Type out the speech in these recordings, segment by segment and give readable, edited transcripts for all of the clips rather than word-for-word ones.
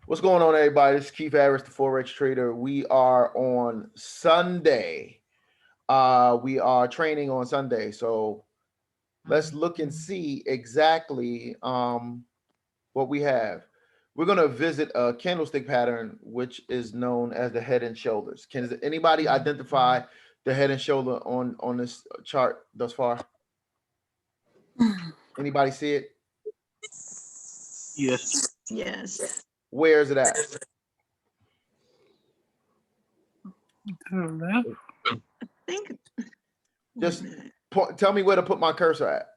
What's going on, everybody? This is Keith Harris, the Forex Trader. We are on Sunday. We are training on Sunday. So let's look and see exactly what we have. We're going to visit a candlestick pattern, which is known as the head and shoulders. Can anybody identify the head and shoulder on this chart thus far? Anybody see it? Yes. Yes. Where is it at? I think. Just tell me where to put my cursor at.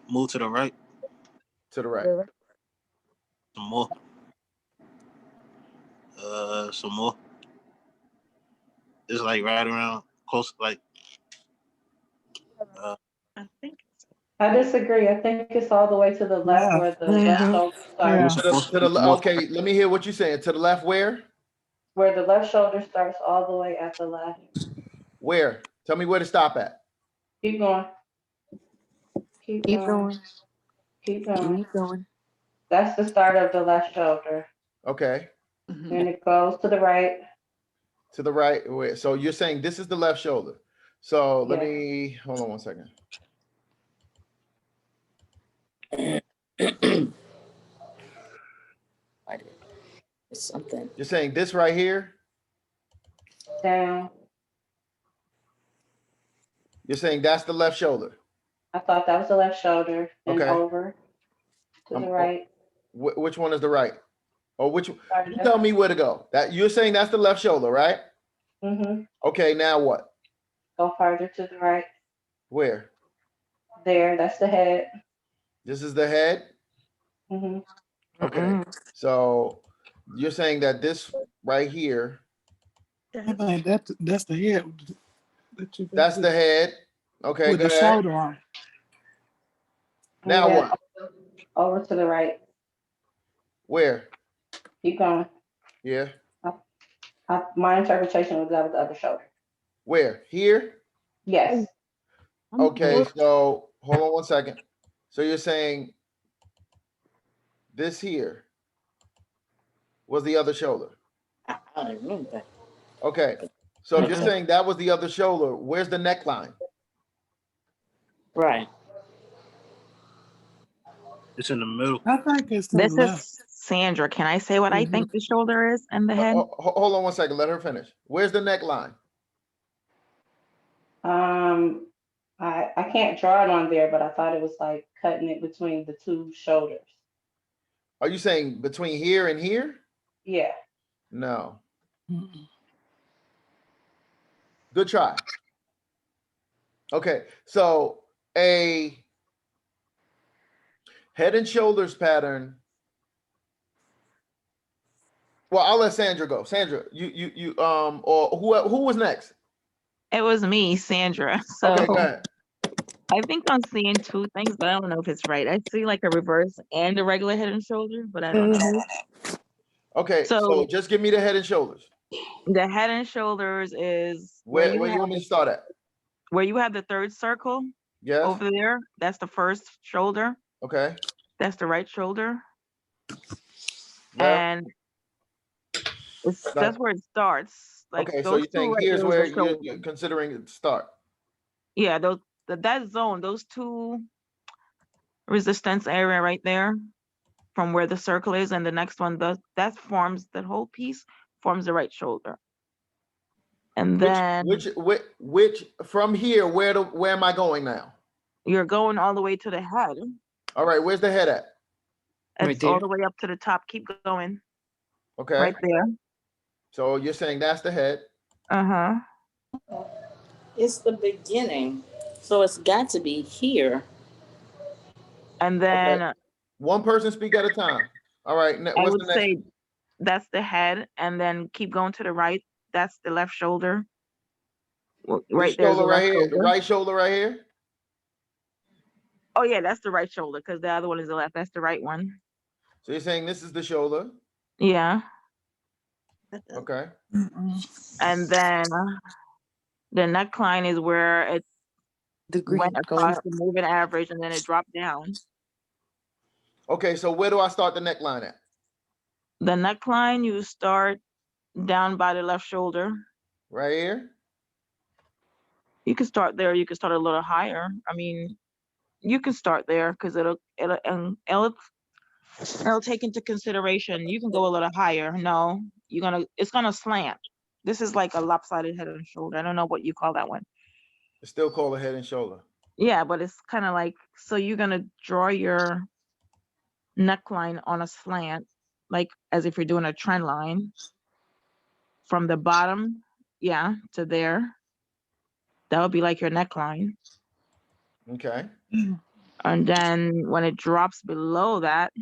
Move to the right. To the right. Some more. Some more. It's like right around close, like. I think. I disagree. I think it's all the way to the left where the left shoulder starts. Okay, let me hear what you're saying. To the left, where? Where the left shoulder starts all the way at the left. Where? Tell me where to stop at. Keep going. Keep going. Keep going. Keep going. That's the start of the left shoulder. Okay. Then it goes to the right. To the right. Wait, so you're saying this is the left shoulder. So let me hold on one second. It's something. You're saying this right here? Down. You're saying that's the left shoulder? I thought that was the left shoulder. Then Okay. over to the right. Which one is the right? Or which? You tell me where to go. That you're saying that's the left shoulder, right? Mm-hmm. Okay, now what? Go farther to the right. Where? There. That's the head. This is the head? Mm-hmm. Okay. So you're saying that this right here. I think that's the head. That's the head. Okay, with go the ahead. shoulder on. Now what? Over to the right. Where? Keep going. Yeah. My interpretation was that was the other shoulder. Where? Here? Yes. Okay, so hold on one second. So you're saying this here was the other shoulder? I don't remember that. Okay, so if you're saying that was the other shoulder, where's the neckline? Right. It's in the middle. I think it's This is Sandra. Can I say what I think the shoulder is and the head? Hold on one second. Let her finish. Where's the neckline? I can't draw it on there, but I thought it was like cutting it between the two shoulders. Are you saying between here and here? Yeah. No. Good try. Okay, so a head and shoulders pattern. Well, I'll let Sandra go. Sandra, you or who was next? It was me, Sandra. So okay, go ahead. I think I'm seeing two things, but I don't know if it's right. I see like a reverse and a regular head and shoulder, but I don't know. Okay, so just give me the head and shoulders. The head and shoulders is where you want me to start at? Where you have the third circle. Yes. Over there, that's the first shoulder. Okay. That's the right shoulder. Yeah. And that's where it starts. Like, okay, so you're saying here's where you're considering it start. Yeah, that zone, those two resistance area right there, from where the circle is, and the next one, that forms that whole piece forms the right shoulder. And then which from here, where am I going now? You're going all the way to the head. All right, where's the head at? It's all the way up to the top. Keep going. Okay. Right there. So you're saying that's the head? Uh-huh. It's the beginning. So it's got to be here. And then one person speak at a time. All right. I would say that's the head, and then keep going to the right. That's the left shoulder. Right there. Right here. The right shoulder right here. Oh yeah, that's the right shoulder because the other one is the left. That's the right one. So you're saying this is the shoulder? Yeah. Okay. And then the neckline is where it went across the moving average and then it dropped down. Okay, so where do I start the neckline at? The neckline, you start down by the left shoulder. Right here? You can start there. You can start a little higher. I mean, you can start there because it'll take into consideration. You can go a little higher. No, it's gonna slant. This is like a lopsided head and shoulder. I don't know what you call that one. It's still called a head and shoulder. Yeah, but it's kind of like, so you're gonna draw your neckline on a slant, like as if you're doing a trend line from the bottom, yeah, to there. That would be like your neckline. Okay. And then when it drops below that,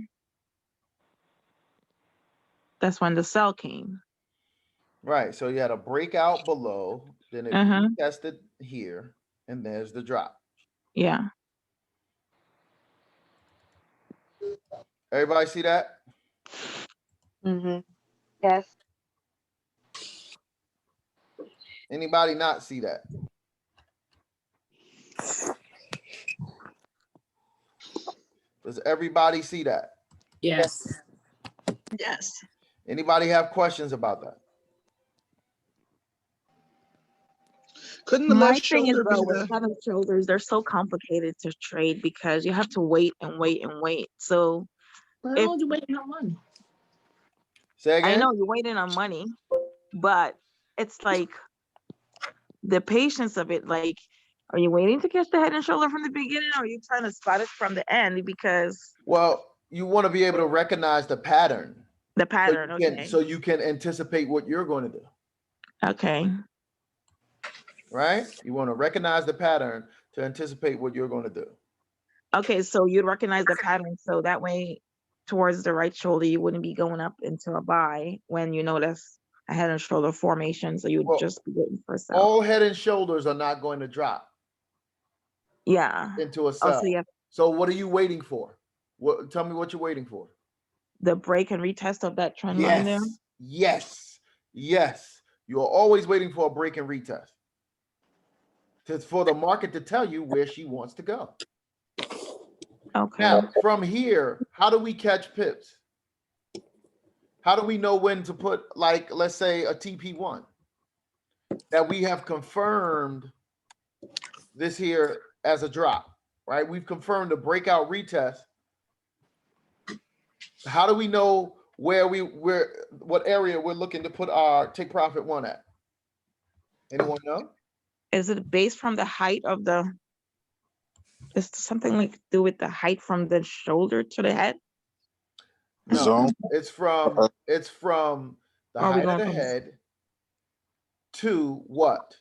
that's when the cell came. Right. So you had a breakout below, then it Uh-huh. tested here, and there's the drop. Yeah. Everybody see that? Yes. Anybody not see that? Does everybody see that? Yes. Yes. Anybody have questions about that? Couldn't the My left thing is shoulder be though, with the? head and shoulders, they're so complicated to trade because you have to wait and wait and wait. So Why If- don't you wait on money? Say I again? know you're waiting on money, but it's like the patience of it. Like, are you waiting to catch the head and shoulder from the beginning, or are you trying to spot it from the end? Because Well, you want to be able to recognize the pattern. the pattern, So you can anticipate what you're going to do, okay. right? You want to recognize the pattern to anticipate what you're going to do. Okay, so you'd recognize the pattern, so that way towards the right shoulder, you wouldn't be going up into a buy when you notice a head and shoulder formation, so you'd Well, just be waiting for a sell. All head and shoulders are not going to drop Yeah. into a Oh, cell. so yeah, So what are you waiting for? Tell me what you're waiting for. the break and retest of that trend line there. Yes. You're always waiting for a break and retest. For the market to tell you where she wants to go. Okay. Now, from here, how do we catch pips? How do we know when to put, like, let's say a TP1 that we have confirmed this here as a drop, right? We've confirmed a breakout retest. How do we know what area we're looking to put our take profit one at? Anyone know? Is it based from the height of the, is something like to do with the height from the shoulder to the head? No, Zone. it's from the Are we height of going the from- head to what?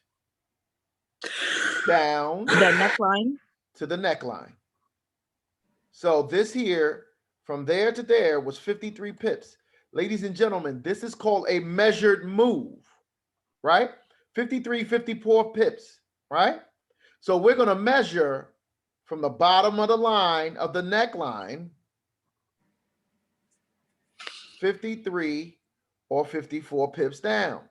Down The neckline? to the neckline. So this here, from there to there, was 53 pips. Ladies and gentlemen, this is called a measured move, right? 53, 54 pips, right? So we're going to measure from the bottom of the line of the neckline, 53 or 54 pips down.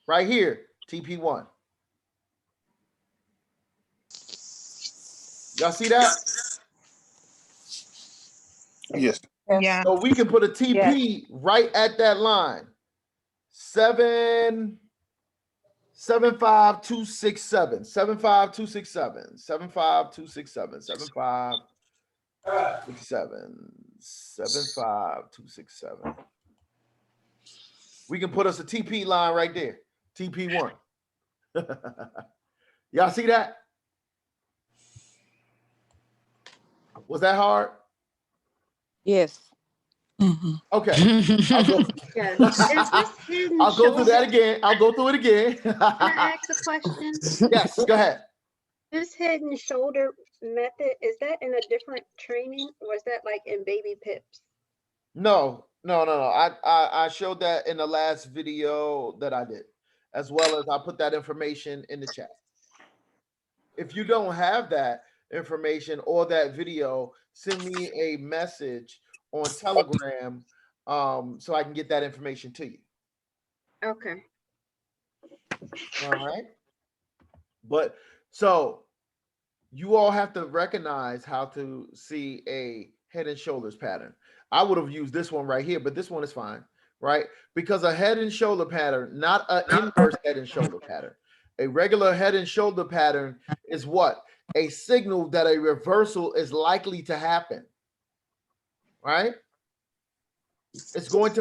Right here, TP1. Y'all see that? Yes. Yeah. So we can put a TP right at that line. 75267, 75267, 75267, 75267, 75267. We can put us a TP line right there. TP1. Y'all see that? Was that hard? Yes. Okay. I'll go, Yes. Is this hidden I'll go through that shoulder? again. I'll go through it again. Can I ask a question? Yes, go ahead. This head and shoulder method, is that in a different training or is that like in baby pips? No. I showed that in the last video that I did, as well as I put that information in the chat. If you don't have that information or that video, send me a message on Telegram so I can get that information to you. Okay. All right. But So you all have to recognize how to see a head and shoulders pattern. I would have used this one right here, but this one is fine, right? Because a head and shoulder pattern, not an inverse head and shoulder pattern. A regular head and shoulder pattern is what? A signal that a reversal is likely to happen, right? It's going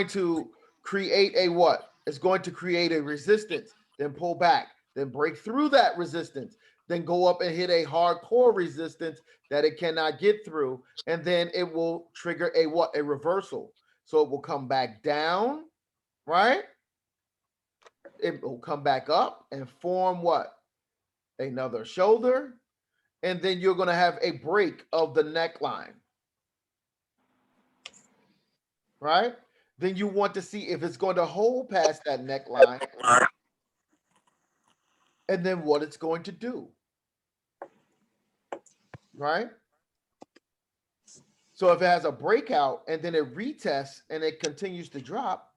to create a what? It's going to create a resistance, then pull back, then break through that resistance, then go up and hit a hardcore resistance that it cannot get through, and then it will trigger a what? A reversal. So it will come back down, right? It will come back up and form what? Another shoulder, and then you're going to have a break of the neckline, right? Then you want to see if it's going to hold past that neckline, and then what it's going to do, right? So if it has a breakout and then it retests and it continues to drop,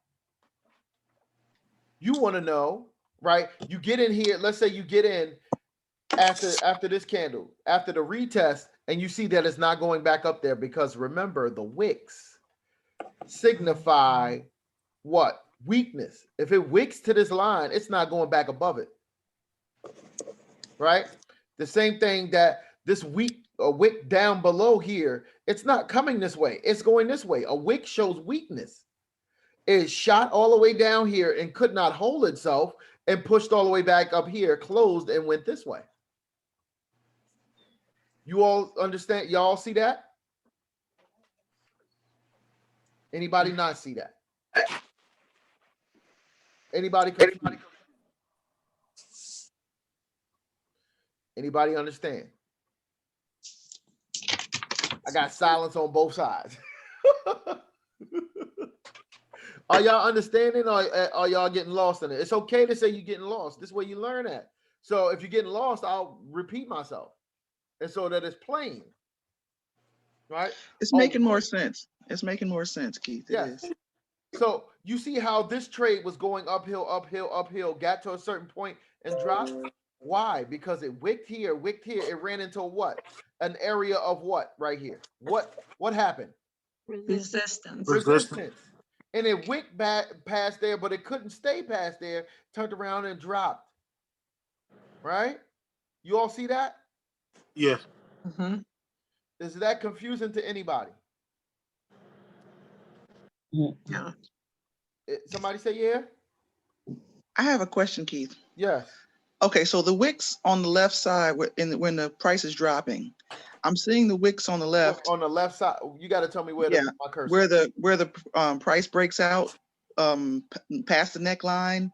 you want to know, right? You get in here, let's say you get in after this candle, after the retest, and you see that it's not going back up there, because remember, the wicks signify what? Weakness. If it wicks to this line, it's not going back above it, right? The same thing that this wick down below here, it's not coming this way, it's going this way. A wick shows weakness. It shot all the way down here and could not hold itself and pushed all the way back up here, closed, and went this way. You all understand? Y'all see that? Anybody not see that? Anybody confused? Anybody understand? I got silence on both sides. Are y'all understanding, or are y'all getting lost in it? It's okay to say you're getting lost. This is where you learn at. So if you're getting lost, I'll repeat myself, and so that it's plain, right? It's making more sense. It's making more sense, Keith. Yes. It is. So you see how this trade was going uphill, uphill, uphill, got to a certain point and dropped. Why? Because it wicked here, it ran into what? An area of what right here? What happened? Resistance. Resistance. And it wicked back past there, but it couldn't stay past there, turned around and dropped. Right? You all see that? Yes. Mm-hmm. Is that confusing to anybody? Yeah. Somebody say yeah? I have a question, Keith. Yes. Okay, so the wicks on the left side when the price is dropping, I'm seeing the wicks on the left. On the left side, you got to tell me where Yeah, my cursor. where the price breaks out past the neckline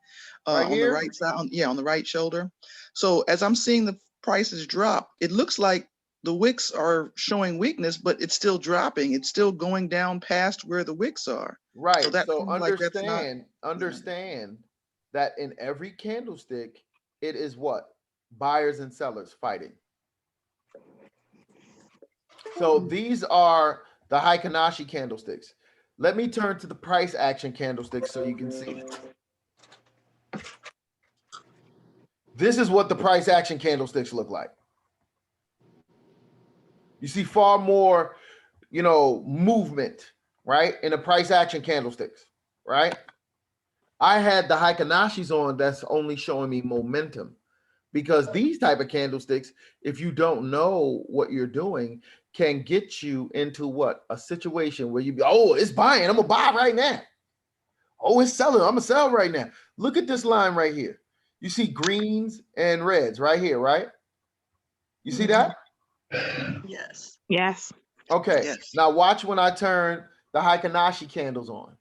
Right on here? the right side, on the right shoulder. So as I'm seeing the prices drop, it looks like the wicks are showing weakness, but it's still dropping. It's still going down past where the wicks are. Right. So that So seems like that's not, understand that in every candlestick, it is what? Buyers and sellers fighting. So these are the Heikin-Ashi candlesticks. Let me turn to the price action candlesticks so you can see. This is what the price action candlesticks look like. You see far more, movement, right? In the price action candlesticks, right? I had the Heikin-Ashis on that's only showing me momentum, because these type of candlesticks, if you don't know what you're doing, can get you into what? A situation where you be, oh, it's buying, I'm gonna buy right now. Oh, it's selling, I'm gonna sell right now. Look at this line right here. You see greens and reds right here, right? You see that? Yes. Yes. Okay, yes. now watch when I turn the Heikin-Ashi candles on.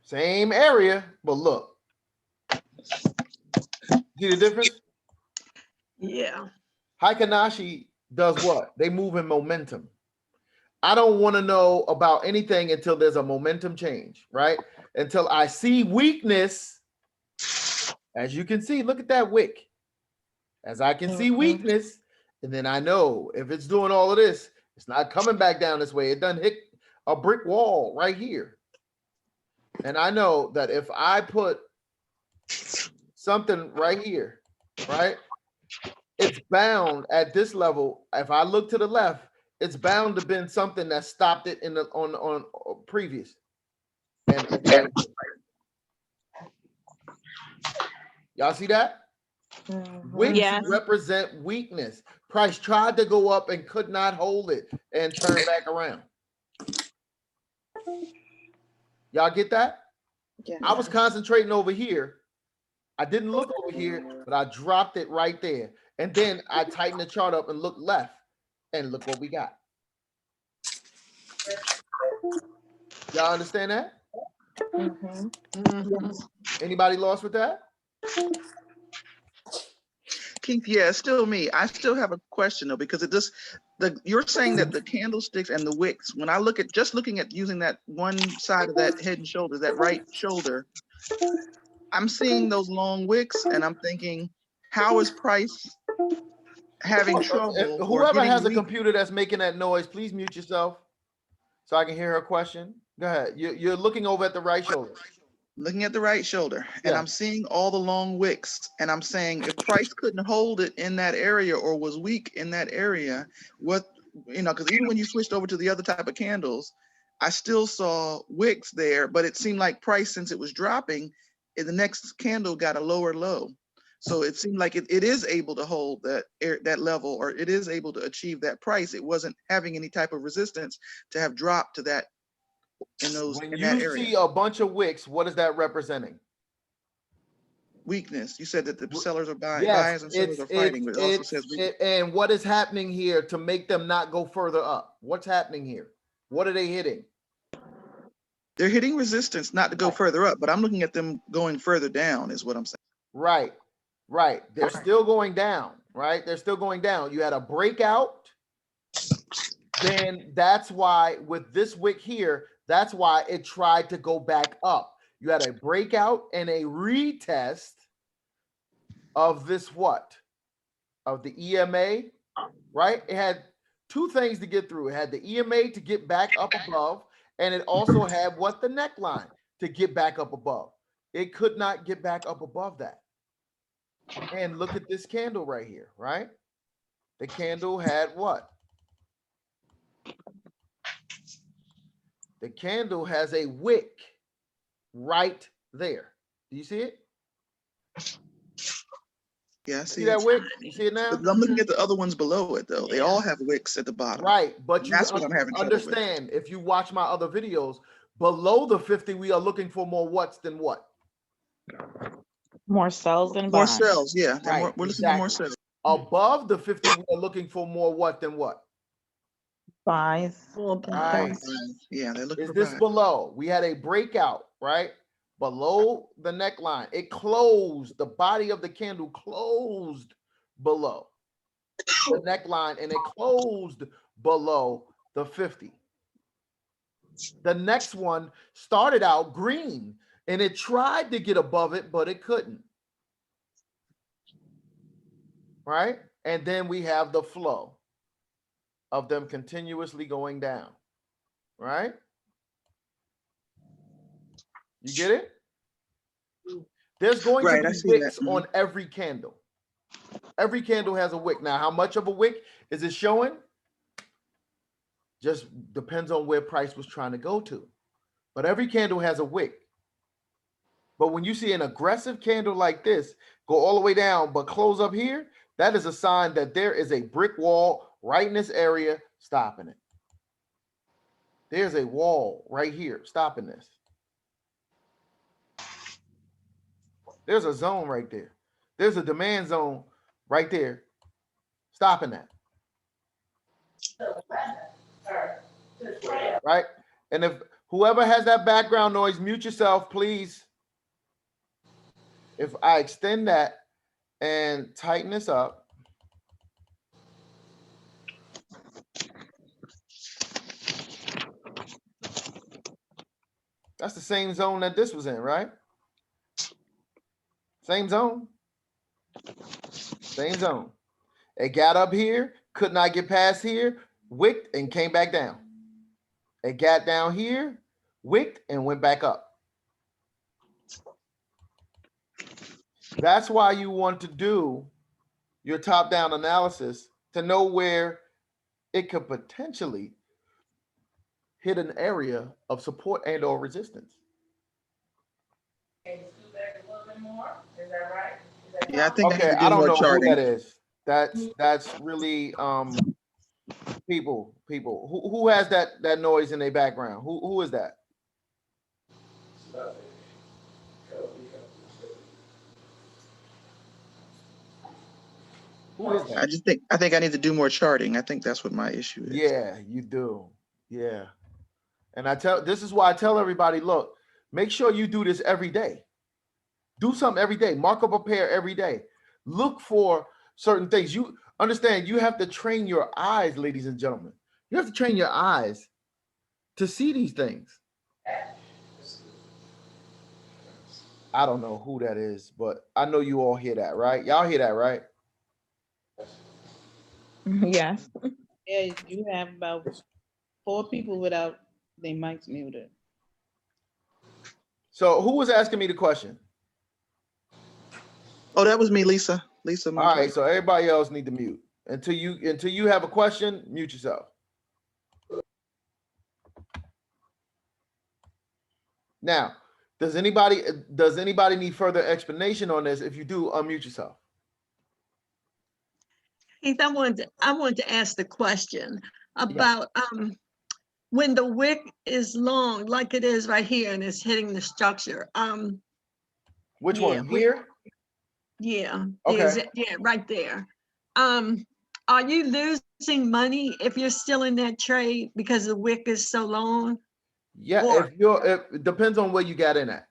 Same area, but look. See the difference? Yeah. Heikin-Ashi does what? They move in momentum. I don't want to know about anything until there's a momentum change, right? Until I see weakness. As you can see, look at that wick. As I can see weakness, and then I know if it's doing all of this, it's not coming back down this way. It done hit a brick wall right here. And I know that if I put something right here, right? It's bound at this level. If I look to the left, it's bound to been something that stopped it in the on previous. And y'all see that? Wicks Yes. represent weakness. Price tried to go up and could not hold it and turn back around. Y'all get that? Yeah. I was concentrating over here. I didn't look over here, but I dropped it right there. And then I tightened the chart up and looked left. And look what we got. Y'all understand that? Anybody lost with that? Keith, yeah, it's still me. I still have a question though, because it just you're saying that the candlesticks and the wicks, when I look at just looking at using that one side of that head and shoulders, that right shoulder, I'm seeing those long wicks and I'm thinking, how is price having trouble or Whoever getting has a weak? computer that's making that noise, please mute yourself so I can hear her question. Go ahead. You're looking over at the right shoulder. Looking at the right shoulder, and Yeah. I'm seeing all the long wicks, and I'm saying if price couldn't hold it in that area or was weak in that area, what, because even when you switched over to the other type of candles, I still saw wicks there, but it seemed like price, since it was dropping, in the next candle got a lower low. So it seemed like it is able to hold that level, or it is able to achieve that price. It wasn't having any type of resistance to have dropped to that in When that you area. see a bunch of wicks, what is that representing? Weakness. You said that the sellers are buying, Yes, buyers and sellers are fighting, but it also says weakness. and what is happening here to make them not go further up? What's happening here? What are they hitting? They're hitting resistance not to go further up, but I'm looking at them going further down is what I'm saying. Right, right. They're still going down, right? They're still going down. You had a breakout. Then that's why with this wick here, that's why it tried to go back up. You had a breakout and a retest of this what? Of the EMA, right? It had two things to get through. It had the EMA to get back up above, and it also had what? The neckline to get back up above. It could not get back up above that. And look at this candle right here, right? The candle had what? The candle has a wick right there. Do you see it? Yeah, I See see that it. wick? You see it now? But I'm looking at the other ones below it though. They all have wicks at the bottom. Right, but you That's what I'm having trouble with. understand, if you watch my other videos, below the 50, we are looking for more what's than what? More cells than More buys. cells, yeah. Right, We're looking for more exactly. cells. Above the 50, we are looking for more what than what? Buys. Right. Yeah, they're looking Is for this buys. below? We had a breakout, right? Below the neckline. It closed, the body of the candle closed below the neckline, and it closed below the 50. The next one started out green and it tried to get above it, but it couldn't. Right? And then we have the flow of them continuously going down. Right? You get it? There's going to be wicks on every candle. Every candle has a wick. Now, how much of a wick is it showing? Just depends on where price was trying to go to. But every candle has a wick. But when you see an aggressive candle like this go all the way down, but close up here, that is a sign that there is a brick wall right in this area stopping it. There's a wall right here stopping this. There's a zone right there. There's a demand zone right there stopping that. Right? And if whoever has that background noise, mute yourself, please. If I extend that and tighten this up, that's the same zone that this was in, right? Same zone. Same zone. It got up here, could not get past here, wicked and came back down. It got down here, wicked and went back up. That's why you want to do your top-down analysis to know where it could potentially hit an area of support and or resistance. Yeah, I think I need Okay, to I do don't more know who charting. that is. That's really people. Who has that noise in their background? Who is that? Who is that? I think I need to do more charting. I think that's what my issue is. Yeah, you do. Yeah. And this is why I tell everybody, look, make sure you do this every day. Do something every day. Mark up a pair every day. Look for certain things. You understand you have to train your eyes, ladies and gentlemen. You have to train your eyes to see these things. I don't know who that is, but I know you all hear that, right? Y'all hear that, right? Yes. Yeah, you have about 4 people without their mics muted. So who was asking me the question? Oh, that was me, Lisa. Lisa All Montoya. right, so everybody else need to mute. Until you have a question, mute yourself. Now, does anybody need further explanation on this? If you do, unmute yourself. Keith, I wanted to ask the question about when the wick is long, like it is right here, and it's hitting the structure. Which one? Here? Yeah. Okay. Yeah, right there. Are you losing money if you're still in that trade because the wick is so long? Yeah, Or, it depends on where you got in at.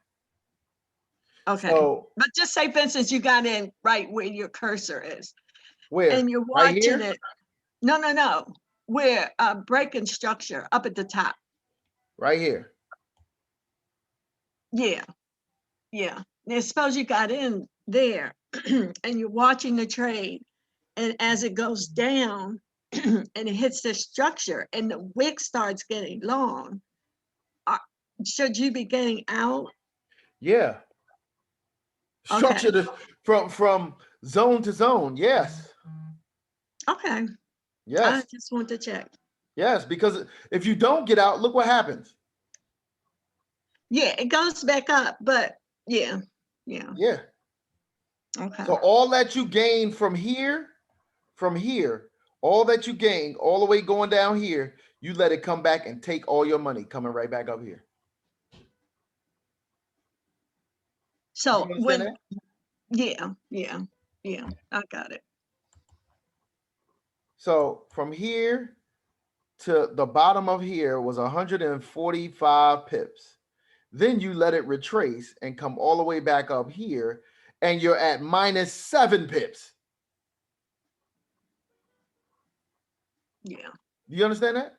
okay. So But just say, for instance, you got in right where your cursor is. where? And you're Right watching here? it. No. Where breaking structure up at the top. Right here. Yeah. Now suppose you got in there and you're watching the trade, and as it goes down and it hits the structure and the wick starts getting long, should you be getting out? Yeah. Okay. Structure from zone to zone. Yes. Okay. I Yes. just want to check. Yes, because if you don't get out, look what happens. Yeah, it goes back up, but yeah. Yeah. Okay. So all that you gain from here, all that you gain all the way going down here, you let it come back and take all your money coming right back up here. So You understand that? yeah, I got it. So from here to the bottom of here was 145 pips. Then you let it retrace and come all the way back up here, and you're at -7 pips. Yeah. You understand that?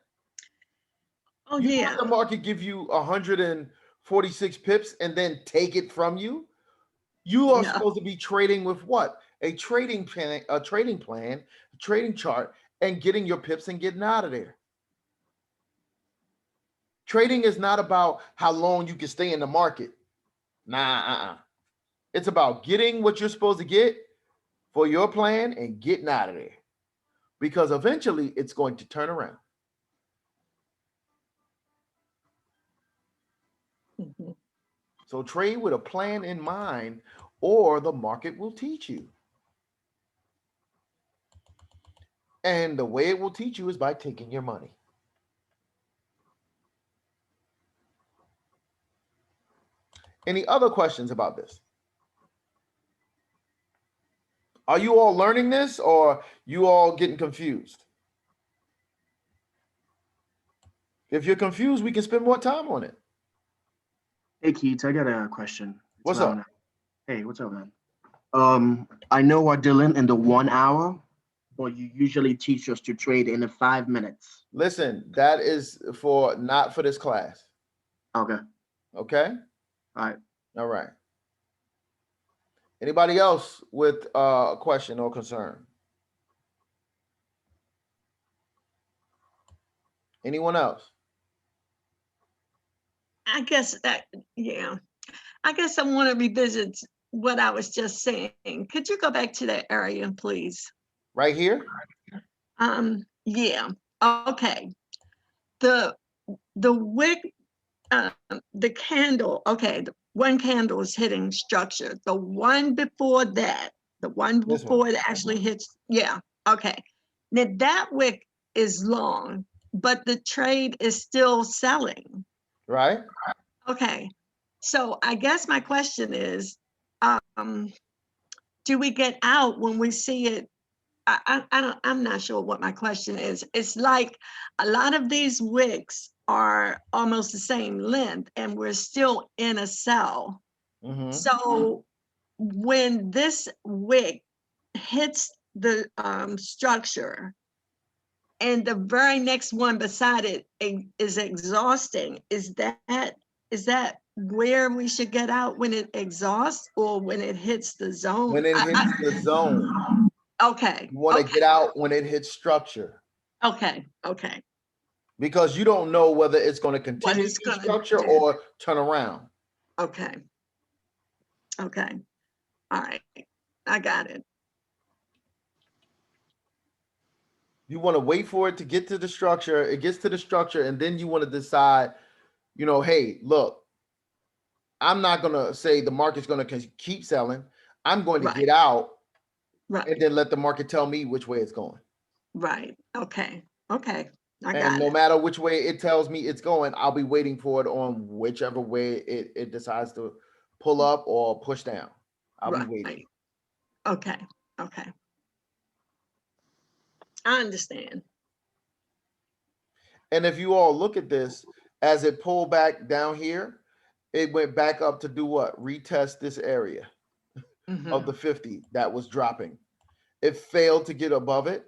Oh You yeah. let the market give you 146 pips and then take it from you. You are No. supposed to be trading with what? A trading plan, a trading chart, and getting your pips and getting out of there. Trading is not about how long you can stay in the market. Nah, It's about getting what you're supposed to get for your plan and getting out of there. Because eventually it's going to turn around. Mhm. So trade with a plan in mind, or the market will teach you. And the way it will teach you is by taking your money. Any other questions about this? Are you all learning this, or you all getting confused? If you're confused, we can spend more time on it. Hey Keith, I got a question. It's What's up? Ramana. Hey, what's up, man? I know we're dealing in the 1 hour, but you usually teach us to trade in the 5 minutes. Listen, that is not for this class. Okay. Okay? All right. All right. Anybody else with a question or concern? Anyone else? I guess I want to revisit what I was just saying. Could you go back to that area, please? Right here? Yeah, okay. The wick, the candle, okay, one candle is hitting structure. The one before that, the one This one. before it actually hits, yeah, okay. Now that wick is long, but the trade is still selling. Right? Okay, so I guess my question is, do we get out when we see it? I'm not sure what my question is. It's like a lot of these wicks are almost the same length and we're still in a cell. Mm-hmm. So when this wick hits the structure and the very next one beside it is exhausting, is that where we should get out when it exhausts or when it hits the zone? When it hits the zone, Okay. you want to Okay. get out when it hits structure, Okay. Okay. because you don't know whether it's going to What continue it's to gonna structure do. or turn around. Okay. Okay. All right. I got it. You want to wait for it to get to the structure. It gets to the structure, and then you want to decide, hey, look, I'm not going to say the market's going to keep selling. I'm going to Right. get out and Right. then let the market tell me which way it's going. Right. Okay. Okay. I And got no it. matter which way it tells me it's going, I'll be waiting for it on whichever way it decides to pull up or push down. I'll be waiting. Right. Okay. Okay. I understand. And if you all look at this, as it pulled back down here, it went back up to do what? Retest this area of the 50 that was dropping. It failed to get above it.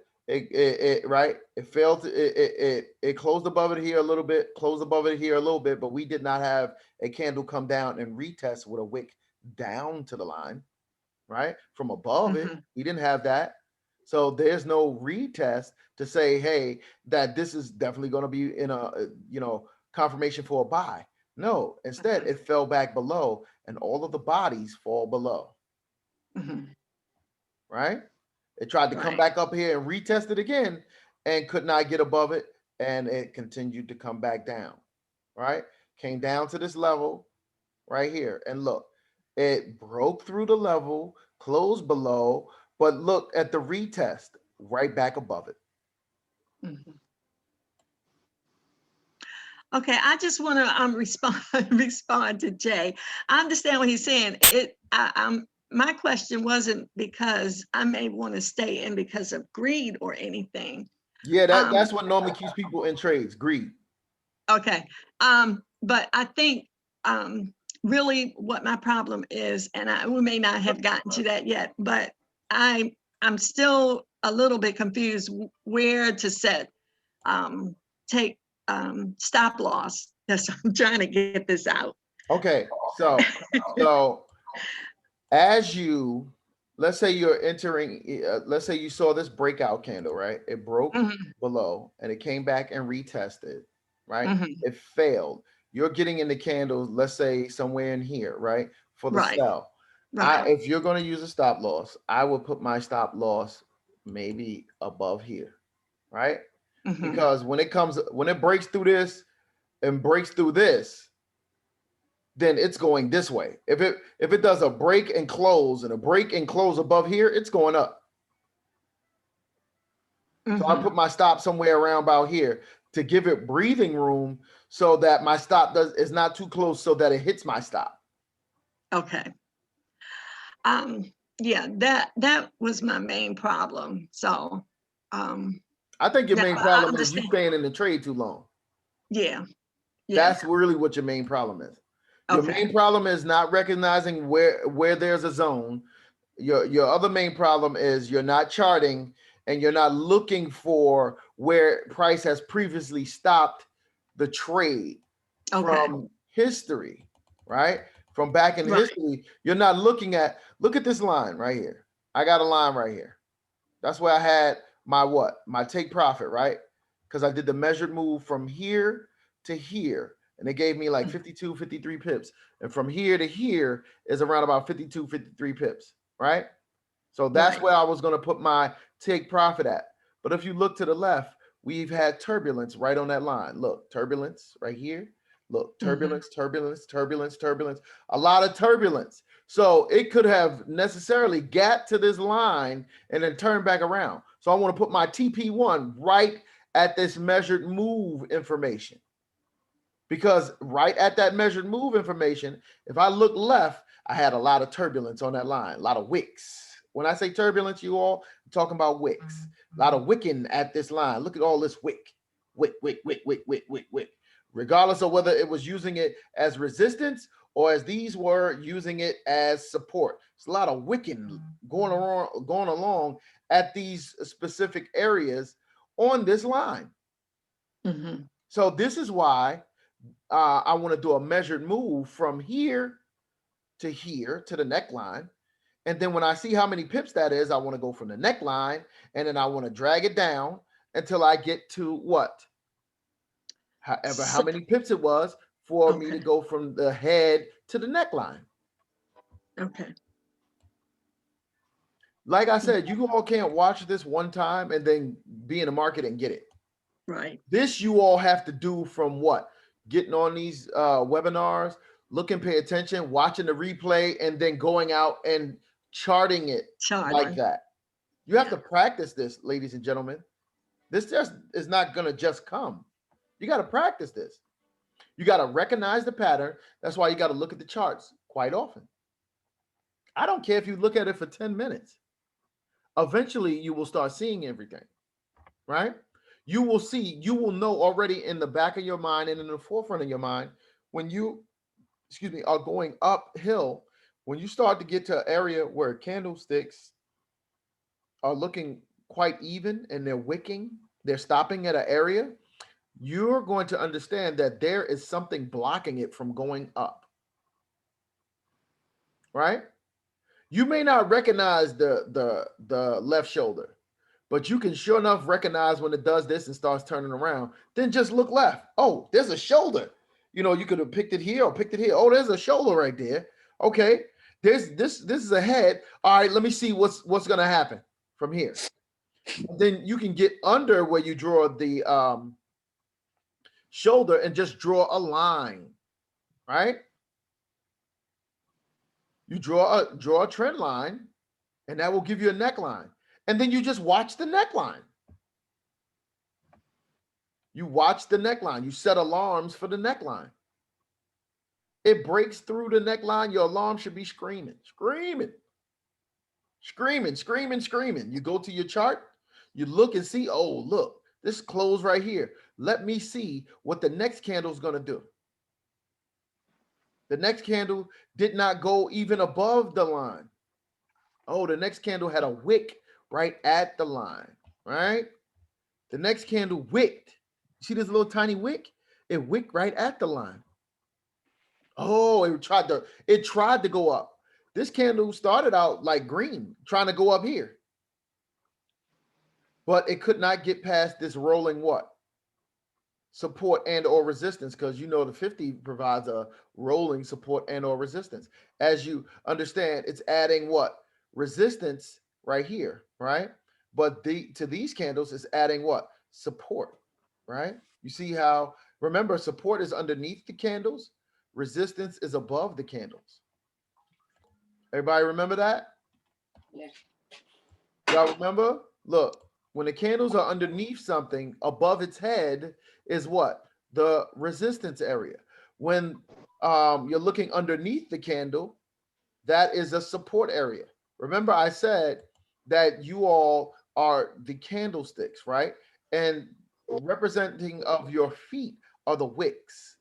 Right? It failed to it closed above it here a little bit, closed above it here a little bit, but we did not have a candle come down and retest with a wick down to the line, right? From above it. We didn't have that. So there's no retest to say, hey, that this is definitely going to be in a confirmation for a buy. No, instead it fell back below, and all of the bodies fall below. Right? It tried to come Right. back up here and retest it again and could not get above it, and it continued to come back down. Right? Came down to this level right here, and look, it broke through the level, closed below, but look at the retest right back above it. Okay, I just want to respond to Jay. I understand what he's saying. My question wasn't because I may want to stay in because of greed or anything. Yeah, that's what normally keeps people in trades, greed. Okay, but I think really what my problem is, and we may not have gotten to that yet, but I'm still a little bit confused where to set take stop loss. That's I'm trying to get this out. Okay, so as you, let's say you're entering, let's say you saw this breakout candle, right? It broke below and it came back and retested, right? It failed. You're getting in the candles, let's say somewhere in here, right? For the sell. If you're going to use a stop loss, I would put my stop loss maybe above here, right? Because when it breaks through this and breaks through this, then it's going this way. If it does a break and close and a break and close above here, it's going up. So I put my stop somewhere around about here to give it breathing room so that my stop is not too close so that it hits my stop. Okay. Yeah, that was my main problem. So I think your main problem is you staying in the trade too long. Yeah. That's really what your main problem is. Your main problem is not recognizing where there's a zone. Your other main problem is you're not charting and you're not looking for where price has previously stopped the trade from history, right? From back in history, you're not looking at, look at this line right here. I got a line right here. That's where I had my take profit, right? Because I did the measured move from here to here. and it gave me like 52, 53 pips. And from here to here is around about 52, 53 pips, right? So that's Right. where I was going to put my take profit at. But if you look to the left, we've had turbulence right on that line. Look, turbulence right here. Look, turbulence, turbulence, turbulence, turbulence, a lot of turbulence. So it could have necessarily got to this line and then turned back around. So I want to put my TP1 right at this measured move information. Because right at that measured move information, if I look left, I had a lot of turbulence on that line, a lot of wicks. When I say turbulence, you all, I'm talking about wicks. A lot of wicking at this line. Look at all this wick, wick, wick, wick, wick, wick, wick, wick. Regardless of whether it was using it as resistance or as these were using it as support. It's a lot of wicking going along at these specific areas on this line. So this is why I want to do a measured move from here to the neckline. And then when I see how many pips that is, I want to go from the neckline and then I want to drag it down until I get to what? However, how many pips it was for me to go from the head to the neckline. Okay. Like I said, you all can't watch this one time and then be in the market and get it. Right. This you all have to do from what? Getting on these webinars, looking, pay attention, watching the replay, and then going out and charting it like that. You have to practice this, ladies and gentlemen. This just is not going to just come. You got to practice this. You got to recognize the pattern. That's why you got to look at the charts quite often. I don't care if you look at it for 10 minutes. Eventually, you will start seeing everything, right? You will see, you will know already in the back of your mind and in the forefront of your mind when you, are going uphill, when you start to get to an area where candlesticks are looking quite even and they're wicking, they're stopping at an area, you're going to understand that there is something blocking it from going up, right? You may not recognize the left shoulder, but you can sure enough recognize when it does this and starts turning around. Then just look left. Oh, there's a shoulder. You could have picked it here or picked it here. Oh, there's a shoulder right there. Okay, this is a head. All right, let me see what's going to happen from here. And then you can get under where you draw the shoulder and just draw a line, right? You draw a trend line, and that will give you a neckline. And then you just watch the neckline. You watch the neckline. You set alarms for the neckline. It breaks through the neckline. Your alarm should be screaming, screaming, screaming, screaming, screaming. You go to your chart. You look and see, oh, look, this close right here. Let me see what the next candle is going to do. The next candle did not go even above the line. Oh, the next candle had a wick right at the line, right? The next candle wicked. See this little tiny wick? It wicked right at the line. Oh, it tried to go up. This candle started out like green, trying to go up here. But it could not get past this rolling what? Support and or resistance, because the 50 provides a rolling support and or resistance. As you understand, it's adding what? Resistance right here, right? But to these candles is adding what? Support, right? You see how, remember, support is underneath the candles, resistance is above the candles. Everybody remember that? Yeah. Y'all remember? Look, when the candles are underneath something, above its head is what? The resistance area. When you're looking underneath the candle, that is a support area. Remember, I said that you all are the candlesticks, right? And representing of your feet are the wicks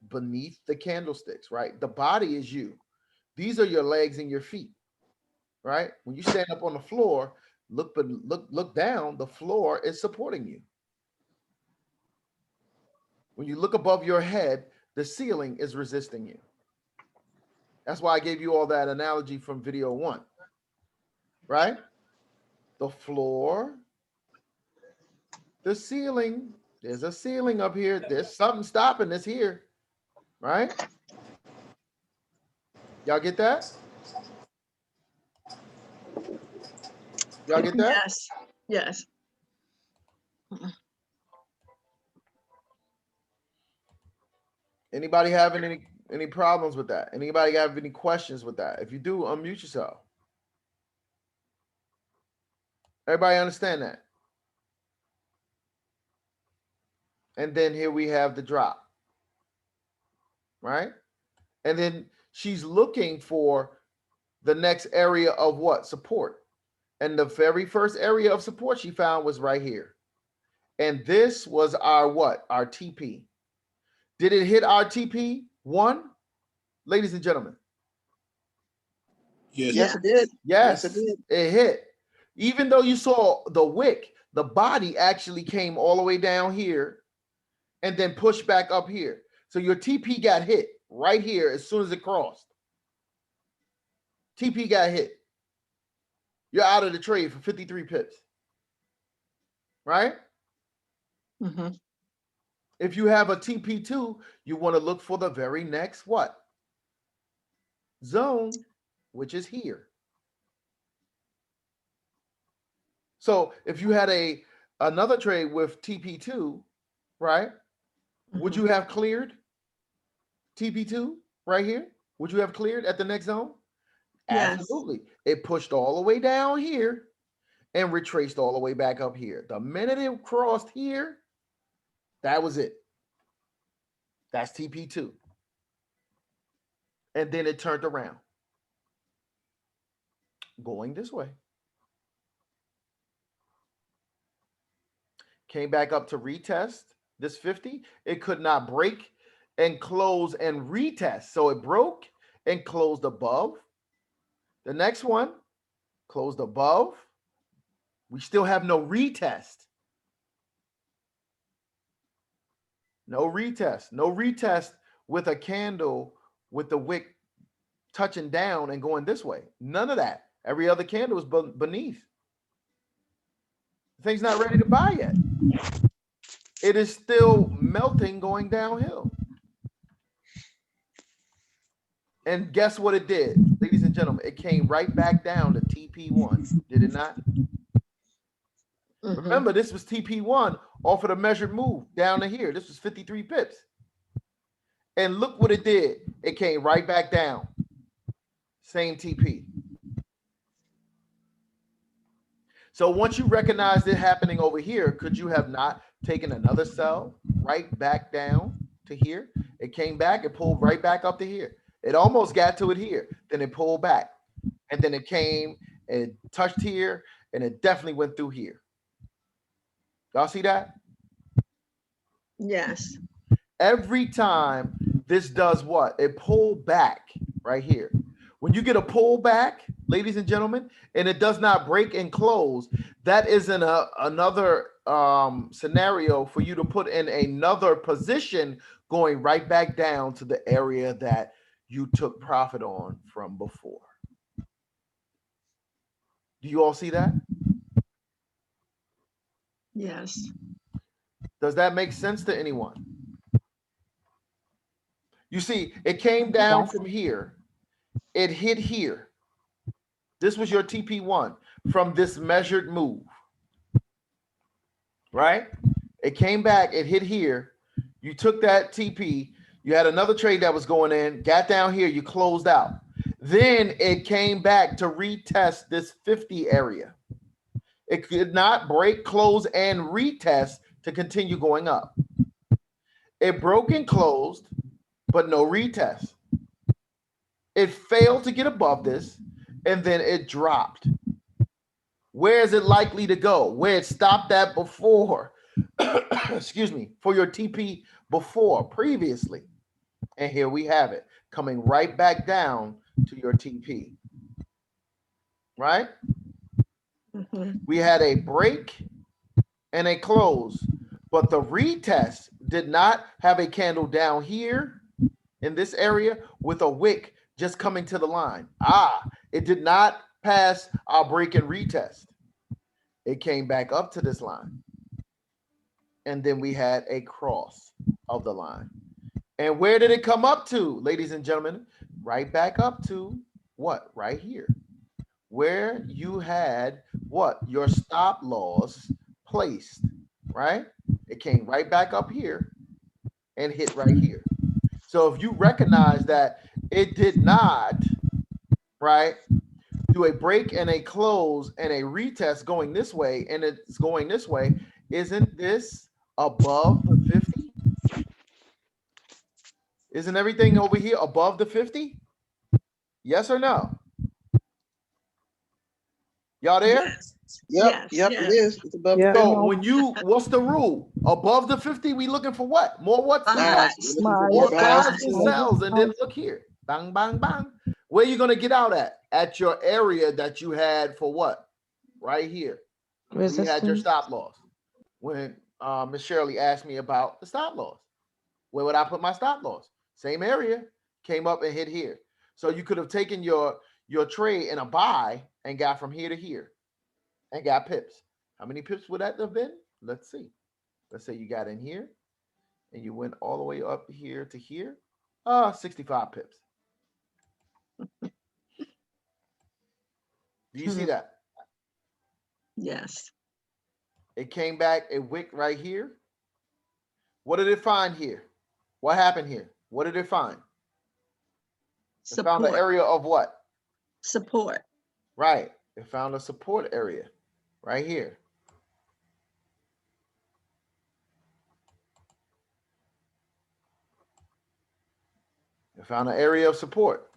beneath the candlesticks, right? The body is you. These are your legs and your feet, right? When you stand up on the floor, look down, the floor is supporting you. When you look above your head, the ceiling is resisting you. That's why I gave you all that analogy from video 1, right? The floor, the ceiling. There's a ceiling up here. There's something stopping us here. right? Y'all get that? Y'all get that? Yes, yes. Anybody having any problems with that? Anybody have any questions with that? If you do, unmute yourself. Everybody understand that? And then here we have the drop, right? And then she's looking for the next area of what? Support. And the very first area of support she found was right here. And this was our what? Our TP. Did it hit our TP? One? Ladies and gentlemen. Yes. Yes, it did. Yes, Yes, it did. it hit. Even though you saw the wick, the body actually came all the way down here and then pushed back up here. So your TP got hit right here as soon as it crossed. TP got hit. You're out of the trade for 53 pips. Right? Mm-hmm. If you have a TP2, you want to look for the very next what? Zone, which is here. So if you had another trade with TP2, right? Would you have cleared TP2 right here? Would you have cleared at the next zone? Yes. Absolutely. It pushed all the way down here and retraced all the way back up here. The minute it crossed here, that was it. That's TP2. And then it turned around, going this way. Came back up to retest this 50. It could not break and close and retest. So it broke and closed above. The next one closed above. We still have no retest. No retest. No retest with a candle with the wick touching down and going this way. None of that. Every other candle is beneath. The thing's not ready to buy yet. It is still melting, going downhill. And guess what it did, ladies and gentlemen? It came right back down to TP1, did it not? Mm-hmm. Remember, this was TP1 off of the measured move down to here. This was 53 pips. And look what it did. It came right back down. Same TP. So once you recognized it happening over here, could you have not taken another sell right back down to here? It came back, it pulled right back up to here. It almost got to it here. Then it pulled back. And then it came and it touched here and it definitely went through here. Y'all see that? Yes. Every time this does what? It pulled back right here. When you get a pullback, ladies and gentlemen, and it does not break and close, that is another scenario for you to put in another position going right back down to the area that you took profit on from before. Do you all see that? Yes. Does that make sense to anyone? You see, it came down from here. It hit here. This was your TP1 from this measured move, right? It came back, it hit here. You took that TP, you had another trade that was going in, got down here, you closed out. Then it came back to retest this 50 area. It could not break, close, and retest to continue going up. It broke and closed, but no retest. It failed to get above this, and then it dropped. Where is it likely to go? Where it stopped at before, excuse me, for your TP before, previously. And here we have it, coming right back down to your TP, right? Mm-hmm. We had a break and a close, but the retest did not have a candle down here in this area with a wick just coming to the line. It did not pass our break and retest. It came back up to this line. And then we had a cross of the line. And where did it come up to, ladies and gentlemen? Right back up to what? Right here. Where you had what? Your stop loss placed, right? It came right back up here and hit right here. So if you recognize that it did not, right, do a break and a close and a retest going this way, and it's going this way, isn't this above the 50? Isn't everything over here above the 50? Yes or no? Y'all there? Yes. Yep, Yes. it is. It's above Yeah. the So 50. when you, what's the rule? Above the 50, we looking for what? More what? Buys. We're looking for More more buys buys and and sells. sells. And then look here. Bang, bang, bang. Where you going to get out at? At your area that you had for what? Right here. Where you had your Resistance. stop loss. When Miss Shirley asked me about the stop loss. Where would I put my stop loss? Same area. Came up and hit here. So you could have taken your trade in a buy and got from here to here and got pips. How many pips would that have been? Let's see. Let's say you got in here and you went all the way up here to here. 65 pips. Do you see that? Yes. It came back, it wicked right here. What did it find here? What happened here? What did it find? It found an Support. area of what? Support. Right. It found a support area right here. It found an area of support.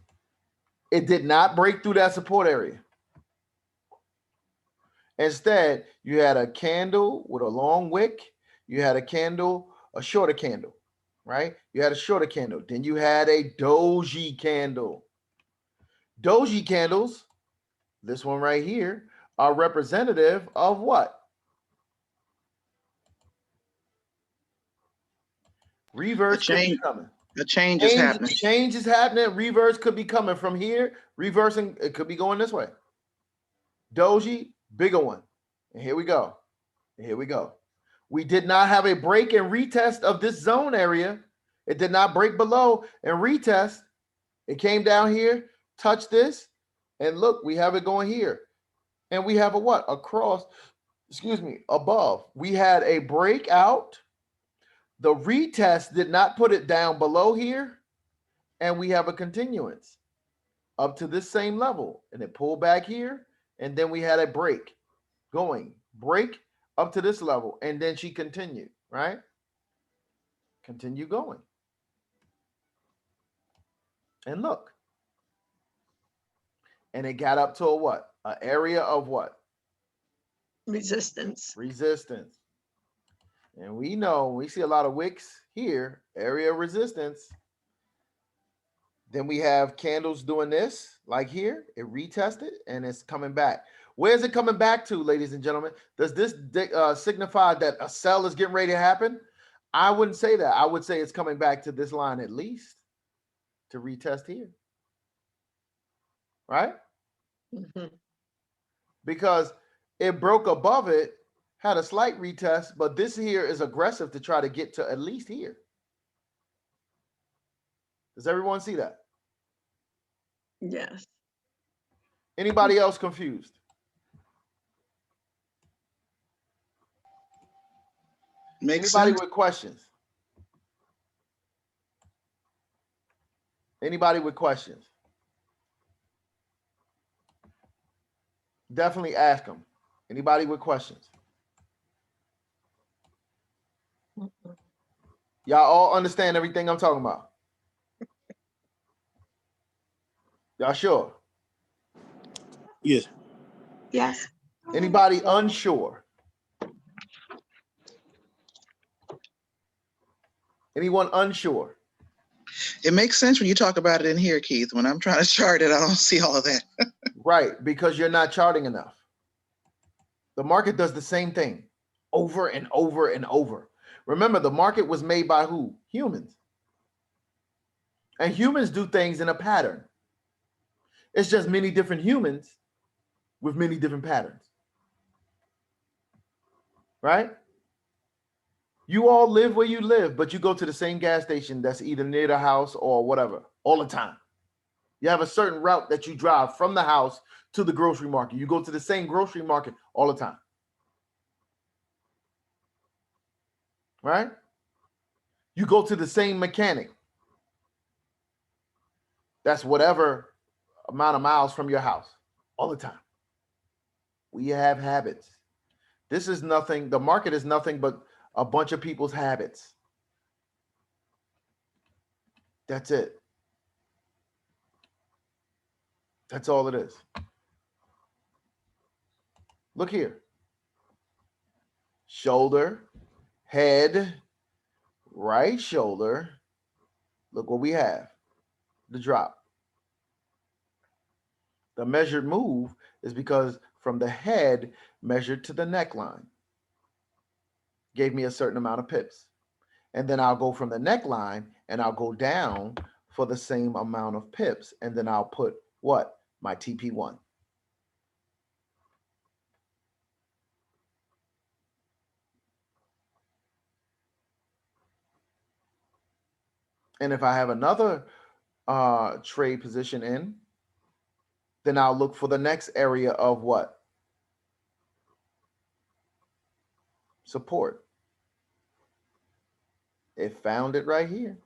It did not break through that support area. Instead, you had a candle with a long wick. You had a candle, a shorter candle, right? You had a shorter candle. Then you had a doji candle. Doji candles, this one right here, are representative of what? Reverse could be coming. The change is happening. Change is happening. Reverse could be coming from here. Reversing, it could be going this way. Doji, bigger one. And here we go. And here we go. We did not have a break and retest of this zone area. It did not break below and retest. It came down here, touched this, and look, we have it going here. And we have a what? Across, above. We had a breakout. The retest did not put it down below here. And we have a continuance up to this same level. And it pulled back here. And then we had a break going. Break up to this level. And then she continued, right? Continue going. And look. And it got up to a what? An area of what? Resistance. Resistance. And we know, we see a lot of wicks here, area of resistance. Then we have candles doing this, like here. It retested and it's coming back. Where's it coming back to, ladies and gentlemen? Does this signify that a sell is getting ready to happen? I wouldn't say that. I would say it's coming back to this line at least to retest here. Right? Mm-hmm. Because it broke above it, had a slight retest, but this here is aggressive to try to get to at least here. Does everyone see that? Yes. Anybody else confused? Makes Anybody sense. with questions? Anybody with questions? Definitely ask them. Anybody with questions? Y'all all understand everything I'm talking about? Y'all sure? Yes. Yes. Anybody unsure? Anyone unsure? It makes sense when you talk about it in here, Keith. When I'm trying to chart it, I don't see all of that. Right, because you're not charting enough. The market does the same thing over and over and over. Remember, the market was made by who? Humans. And humans do things in a pattern. It's just many different humans with many different patterns. Right? You all live where you live, but you go to the same gas station that's either near the house or whatever all the time. You have a certain route that you drive from the house to the grocery market. You go to the same grocery market all the time. Right? You go to the same mechanic. That's whatever amount of miles from your house all the time. We have habits. This is nothing, the market is nothing but a bunch of people's habits. That's it. That's all it is. Look here. Shoulder, head, right shoulder. Look what we have. The drop. The measured move is because from the head measured to the neckline gave me a certain amount of pips. And then I'll go from the neckline and I'll go down for the same amount of pips. And then I'll put what? My TP1. And if I have another trade position in, then I'll look for the next area of what? Support. It found it right here.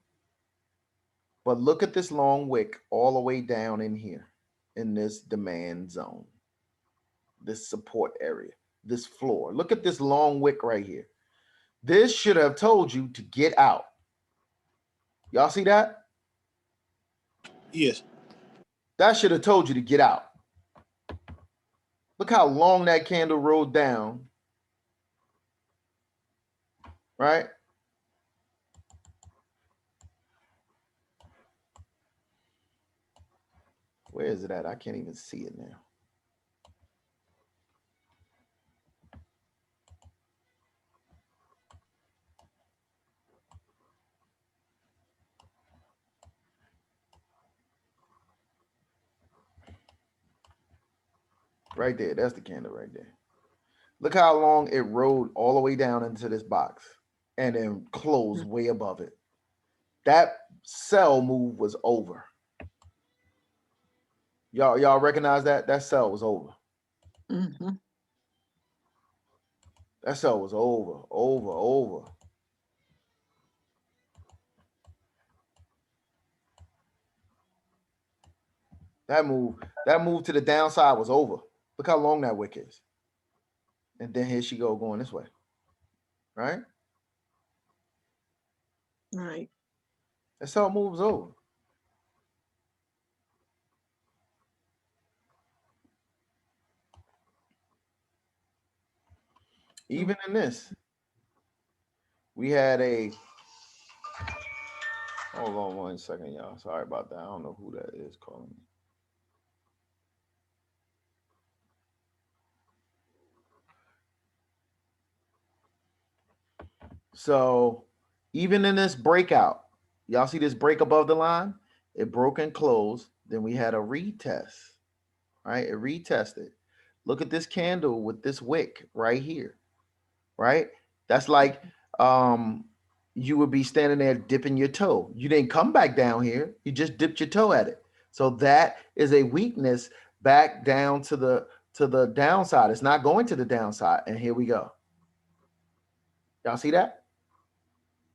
But look at this long wick all the way down in here, in this demand zone, this support area, this floor. Look at this long wick right here. This should have told you to get out. Y'all see that? Yes. That should have told you to get out. Look how long that candle rolled down, right? Where is it at? I can't even see it now. Right there. That's the candle right there. Look how long it rolled all the way down into this box and then closed way above it. That sell move was over. Y'all recognize that? That sell was over. Mm-hmm. That sell was over. That move to the downside was over. Look how long that wick is. And then here she go going this way. Right? Right. That sell move was over. Even in this, we had a, hold on 1 second, y'all. Sorry about that. I don't know who that is calling me. So even in this breakout, y'all see this break above the line? It broke and closed. Then we had a retest, right? It retested. Look at this candle with this wick right here, right? That's like you would be standing there dipping your toe. You didn't come back down here. You just dipped your toe at it. So that is a weakness back down to the downside. It's not going to the downside. And here we go. Y'all see that?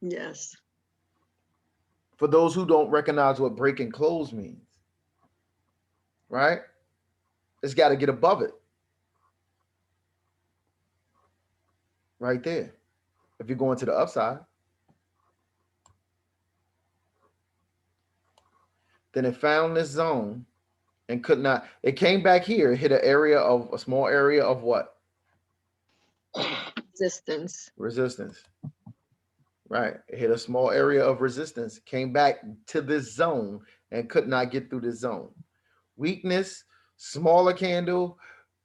Yes. For those who don't recognize what break and close means, right? It's got to get above it. Right there. If you're going to the upside. Then it found this zone and could not. It came back here, hit a small area of what? Resistance. Resistance. Right. It hit a small area of resistance, came back to this zone and could not get through this zone. Weakness, smaller candle,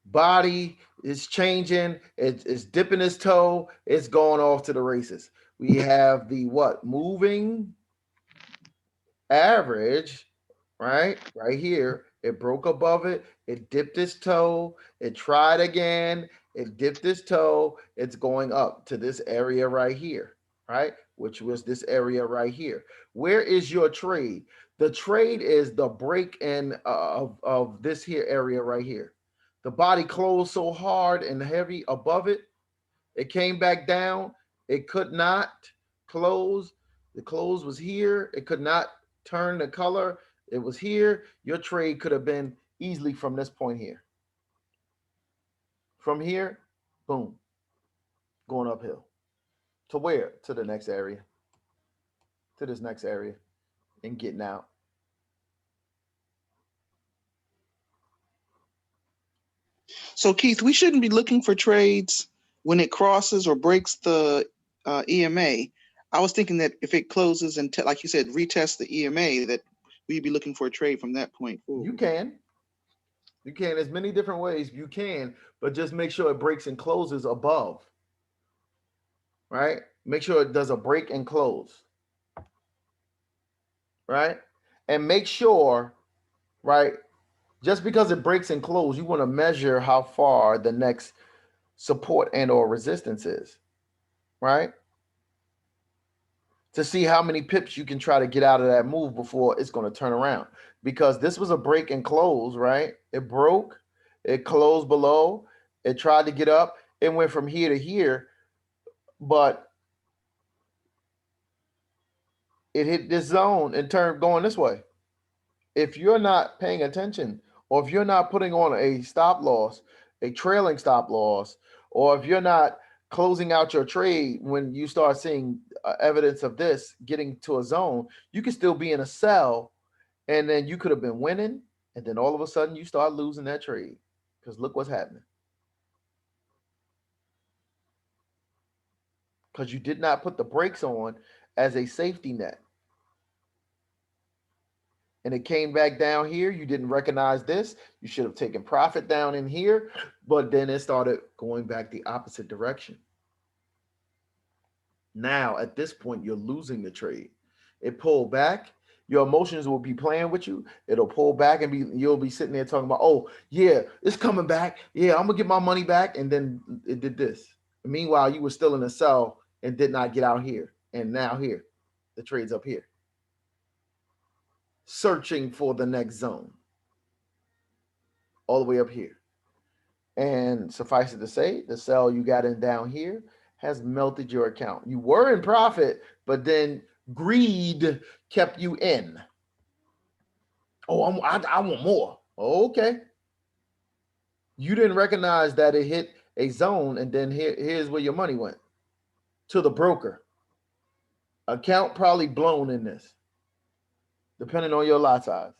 body is changing, it's dipping its toe, it's going off to the races. We have the what? Moving average, right here. It broke above it, it dipped its toe, it tried again, it dipped its toe, it's going up to this area right here. right? Which was this area right here. Where is your trade? The trade is the break in of this here area right here. The body closed so hard and heavy above it, it came back down. It could not close. The close was here. It could not turn the color. It was here. Your trade could have been easily from this point here. From here, boom, going uphill. To where? To the next area. To this next area and getting out. So Keith, we shouldn't be looking for trades when it crosses or breaks the EMA. I was thinking that if it closes and like you said, retest the EMA, that we'd be looking for a trade from that point forward. You can. There's many different ways you can, but just make sure it breaks and closes above. Right? Make sure it does a break and close. Right? And make sure, right, just because it breaks and closes, you want to measure how far the next support and or resistance is, right? To see how many pips you can try to get out of that move before it's going to turn around. Because this was a break and close, right? It broke, it closed below, it tried to get up, it went from here to here, but it hit this zone and turned going this way. If you're not paying attention, or if you're not putting on a stop loss, a trailing stop loss, or if you're not closing out your trade when you start seeing evidence of this getting to a zone, you can still be in a sell, and then you could have been winning, and then all of a sudden you start losing that trade because look what's happening. Because you did not put the brakes on as a safety net. And it came back down here. You didn't recognize this. You should have taken profit down in here, but then it started going back the opposite direction. Now, at this point, you're losing the trade. It pulled back. Your emotions will be playing with you. It'll pull back and you'll be sitting there talking about, oh, yeah, it's coming back. Yeah, I'm going to get my money back. And then it did this. Meanwhile, you were still in a sell and did not get out here. And now here, the trade's up here, searching for the next zone, all the way up here. And suffice it to say, the sell you got in down here has melted your account. You were in profit, but then greed kept you in. Oh, I want more. Okay. You didn't recognize that it hit a zone, and then here's where your money went. To the broker. Account probably blown in this, depending on your lot size.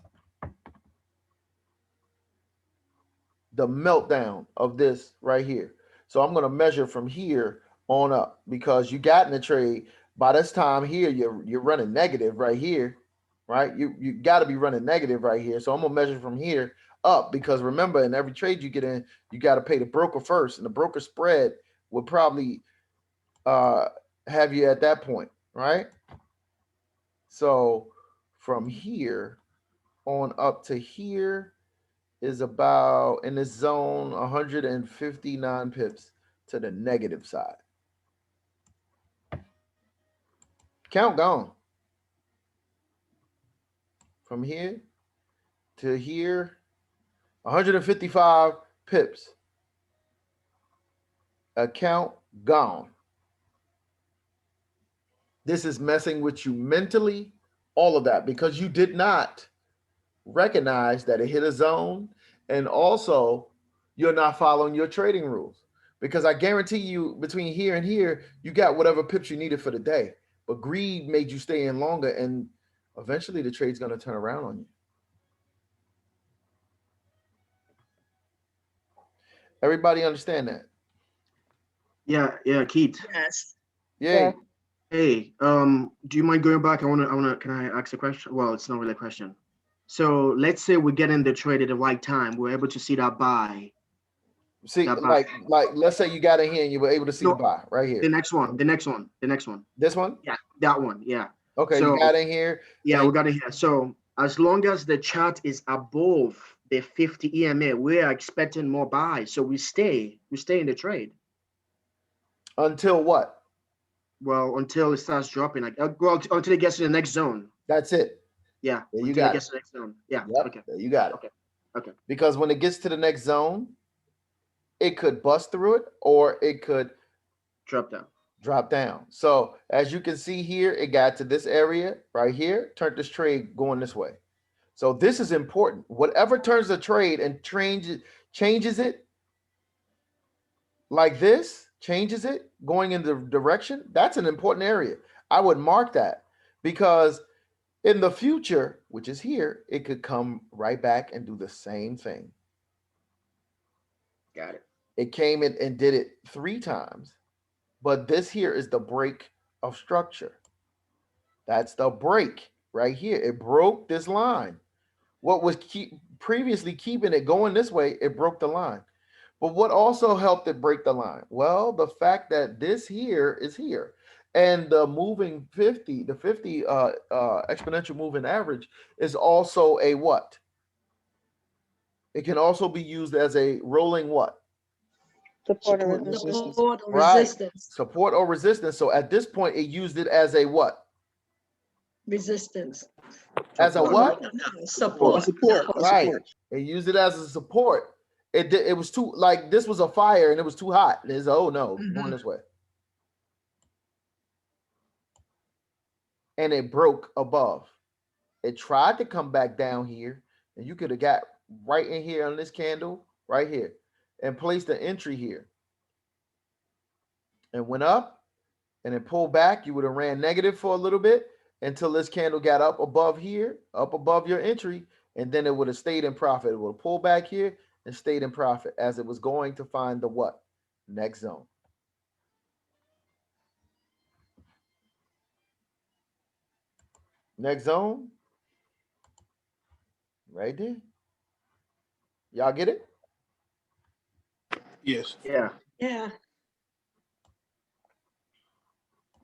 The meltdown of this right here. So I'm going to measure from here on up, because you got in the trade. By this time here, you're running negative right here, right? You got to be running negative right here. So I'm going to measure from here up, because remember, in every trade you get in, you got to pay the broker first, and the broker spread would probably have you at that point, right? So from here on up to here is about, in this zone, 159 pips to the negative side. Count gone. From here to here, 155 pips. Account gone. This is messing with you mentally, all of that, because you did not recognize that it hit a zone, and also you're not following your trading rules. Because I guarantee you, between here and here, you got whatever pips you needed for the day. But greed made you stay in longer, and eventually the trade's going to turn around on you. Everybody understand that? Yeah, Keith. Yes. Yeah. Hey, do you mind going back? Can I ask a question? Well, it's not really a question. So let's say we get in the trade at the right time. We're able to see that buy. See, that buy. like let's say you got in here and you were able to see the buy right here. The next one. This one? Yeah, that one. Yeah. Okay, So, you got in here. Yeah, we got in here. So as long as the chart is above the 50 EMA, we are expecting more buys. So we stay in the trade. Until what? Well, until it starts dropping, like well, until it gets to the next zone. That's it. Yeah, There you until it got gets it. to the next zone. Yeah. Yep, Okay. there you got it. Okay. Okay. Because when it gets to the next zone, it could bust through it or it could Drop down. drop down. So as you can see here, it got to this area right here, turned this trade going this way. So this is important. Whatever turns the trade and changes it like this, changes it going in the direction, that's an important area. I would mark that because in the future, which is here, it could come right back and do the same thing. Got it. It came in and did it 3 times, but this here is the break of structure. That's the break right here. It broke this line. What was previously keeping it going this way, it broke the line. But what also helped it break the line? Well, the fact that this here is here. And the moving 50, the 50 exponential moving average is also a what? It can also be used as a rolling what? Support or Support and resistance. resistance. Support or Right. resistance. Support or resistance. So at this point, it used it as a what? Resistance. As a Support. what? A Support. support. A Right. support. It used it as a support. It was too, like this was a fire and it was too hot. It's, oh no, going this way. And it broke above. It tried to come back down here, and you could have got right in here on this candle right here and placed the entry here and went up and then pulled back. You would have ran negative for a little bit until this candle got up above here, up above your entry, and then it would have stayed in profit. It would have pulled back here and stayed in profit as it was going to find the what? Next zone. Next zone, right there. Y'all get it? Yes. Yeah. Yeah.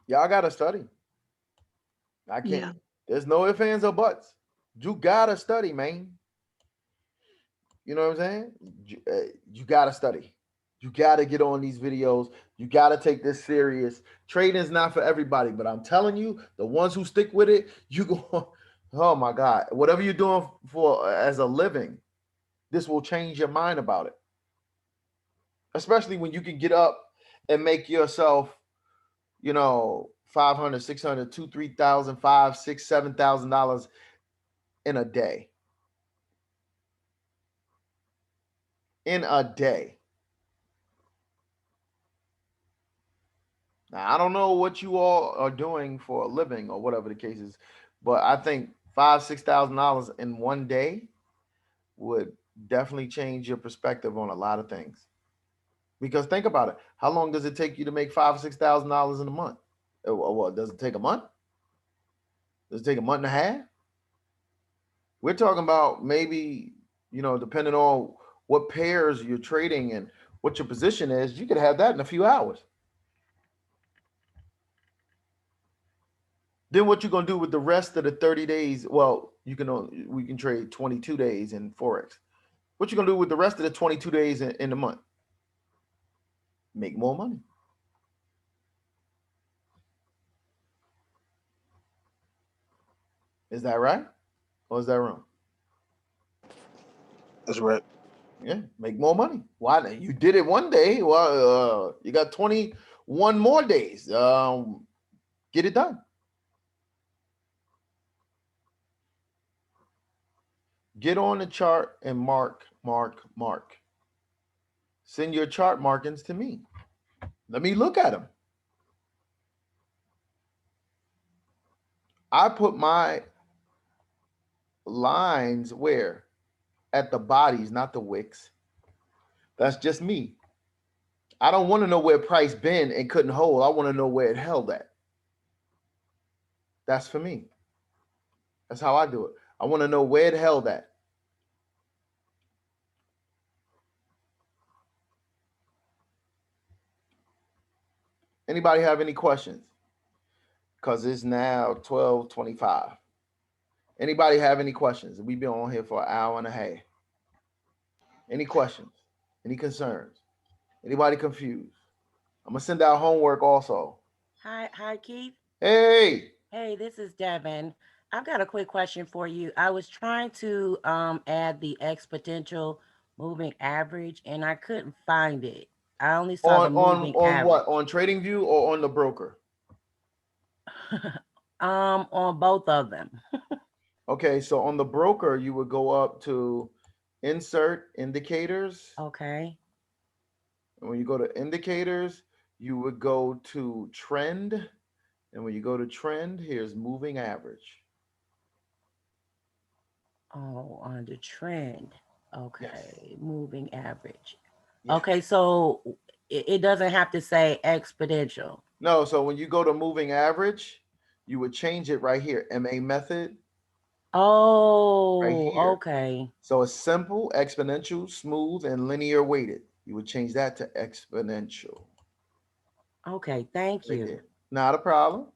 Y'all gotta study. I can't. Yeah. There's no ifs, ands, or buts. You gotta study, man. You know what I'm saying? You gotta study. You gotta get on these videos. You gotta take this serious. Trading is not for everybody, but I'm telling you, the ones who stick with it, you go. Oh my God! Whatever you're doing for as a living, this will change your mind about it. Especially when you can get up and make yourself, you know, 500, 600, 2, 3,000, 5, 6, $7,000 in a day. In a day. Now I don't know what you all are doing for a living or whatever the case is, but I think $5,000, $6,000 in one day would definitely change your perspective on a lot of things. Because think about it, how long does it take you to make $5,000 or $6,000 in a month? What does it take a month? Does it take a month and a half? We're talking about maybe, you know, depending on what pairs you're trading and what your position is, you could have that in a few hours. Then what you gonna do with the rest of the 30 days? Well, we can trade 22 days in Forex. What you gonna do with the rest of the 22 days in the month? Make more money. Is that right? Or is that wrong? That's right. Yeah, make more money. Why? You did it one day. Well, you got 21 more days. Get it done. Get on the chart and mark. Send your chart markings to me. Let me look at them. I put my lines where? At the bodies, not the wicks. That's just me. I don't want to know where price been and couldn't hold. I want to know where it held at. That's for me. That's how I do it. I want to know where it held at. Anybody have any questions? Because it's now 12:25. Anybody have any questions? We've been on here for an hour and a half. Any questions? Any concerns? Anybody confused? I'm gonna send out homework also. Hi, Keith. Hey, Hey, this is Devin. I've got a quick question for you. I was trying to add the exponential moving average and I couldn't find it. I only saw the moving on average. what? On TradingView or on the broker? On both of them. Okay, so on the broker, you would go up to insert indicators. Okay. And when you go to indicators, you would go to trend. And when you go to trend, here's moving average. Oh, on the trend. Yes. Okay, moving average. Yeah. Okay, so it doesn't have to say exponential. No, so when you go to moving average, you would change it right here, MA method. Right Oh, here. okay. So it's simple, exponential, smooth, and linear weighted. You would change that to exponential. Okay, thank Right you. there. Not a problem.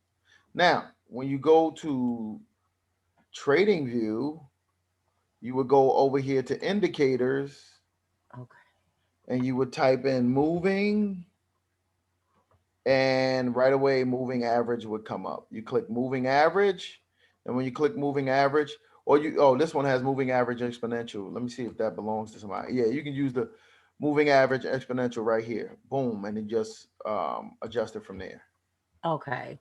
Now, when you go to TradingView, you would go over here to indicators. Okay. And you would type in moving, and right away moving average would come up. You click moving average, and when you click moving average, this one has moving average exponential. Let me see if that belongs to somebody. Yeah, you can use the moving average exponential right here. Boom, and then just adjust it from there. Okay.